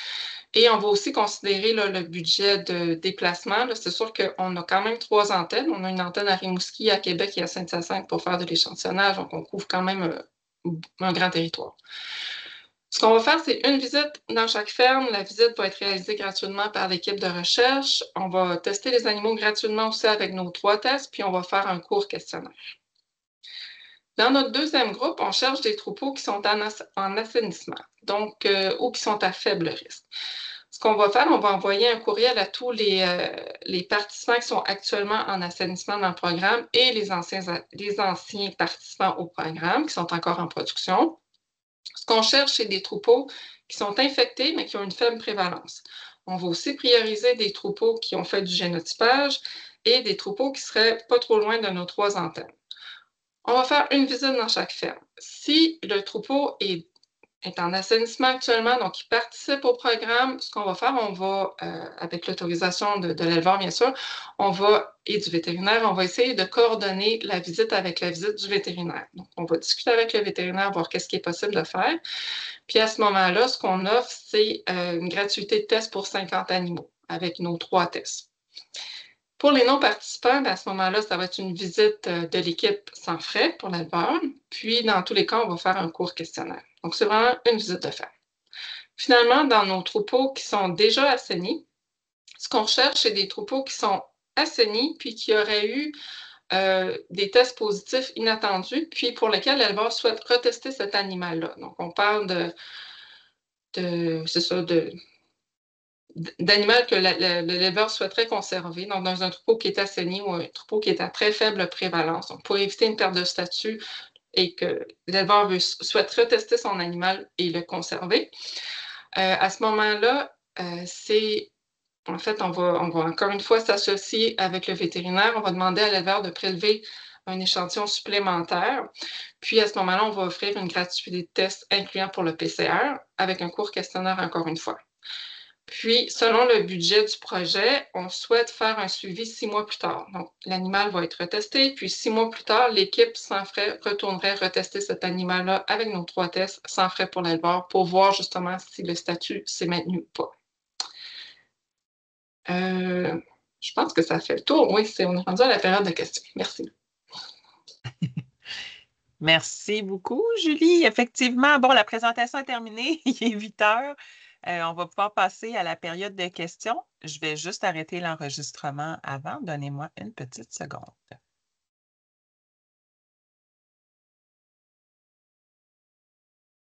Et on va aussi considérer là, le budget de déplacement. C'est sûr qu'on a quand même 3 antennes. On a une antenne à Rimouski, à Québec et à Saint-Hyacinthe pour faire de l'échantillonnage. Donc, on couvre quand même un grand territoire. Ce qu'on va faire, c'est une visite dans chaque ferme. La visite va être réalisée gratuitement par l'équipe de recherche. On va tester les animaux gratuitement aussi avec nos 3 tests, puis on va faire un court questionnaire. Dans notre deuxième groupe, on cherche des troupeaux qui sont en assainissement, donc ou qui sont à faible risque. Ce qu'on va faire, on va envoyer un courriel à tous les participants qui sont actuellement en assainissement dans le programme et les anciens participants au programme qui sont encore en production. Ce qu'on cherche, c'est des troupeaux qui sont infectés, mais qui ont une faible prévalence. On va aussi prioriser des troupeaux qui ont fait du génotypage et des troupeaux qui seraient pas trop loin de nos 3 antennes. On va faire une visite dans chaque ferme. Si le troupeau est en assainissement actuellement, donc il participe au programme, ce qu'on va faire, on va, avec l'autorisation de l'éleveur, bien sûr, et du vétérinaire, on va essayer de coordonner la visite avec la visite du vétérinaire. Donc, on va discuter avec le vétérinaire, voir qu'est-ce qui est possible de faire. Puis à ce moment-là, ce qu'on offre, c'est une gratuité de test pour 50 animaux avec nos 3 tests. Pour les non-participants, à ce moment-là, ça va être une visite de l'équipe sans frais pour l'éleveur. Puis, dans tous les cas, on va faire un court questionnaire. Donc, c'est vraiment une visite de ferme. Finalement, dans nos troupeaux qui sont déjà assainis, ce qu'on cherche, c'est des troupeaux qui sont assainis puis qui auraient eu des tests positifs inattendus, puis pour lesquels l'éleveur souhaite retester cet animal-là. Donc, on parle d'animal que l'éleveur souhaiterait conserver, donc dans un troupeau qui est assaini ou un troupeau qui est à très faible prévalence. Donc, pour éviter une perte de statut et que l'éleveur souhaite retester son animal et le conserver, à ce moment-là, en fait, on va encore une fois s'associer avec le vétérinaire. On va demander à l'éleveur de prélever un échantillon supplémentaire. Puis, à ce moment-là, on va offrir une gratuité de test incluant pour le PCR avec un court questionnaire encore une fois. Puis, selon le budget du projet, on souhaite faire un suivi 6 mois plus tard. Donc, l'animal va être retesté, puis 6 mois plus tard, l'équipe sans frais retournerait retester cet animal-là avec nos 3 tests sans frais pour l'éleveur pour voir justement si le statut s'est maintenu ou pas. Je pense que ça fait le tour. Oui, on est rendu à la période de questions. Merci. Merci beaucoup, Julie. Effectivement, bon, la présentation est terminée. Il est 8 heures. On va pouvoir passer à la période de questions. Je vais juste arrêter l'enregistrement avant. Donnez-moi une petite seconde.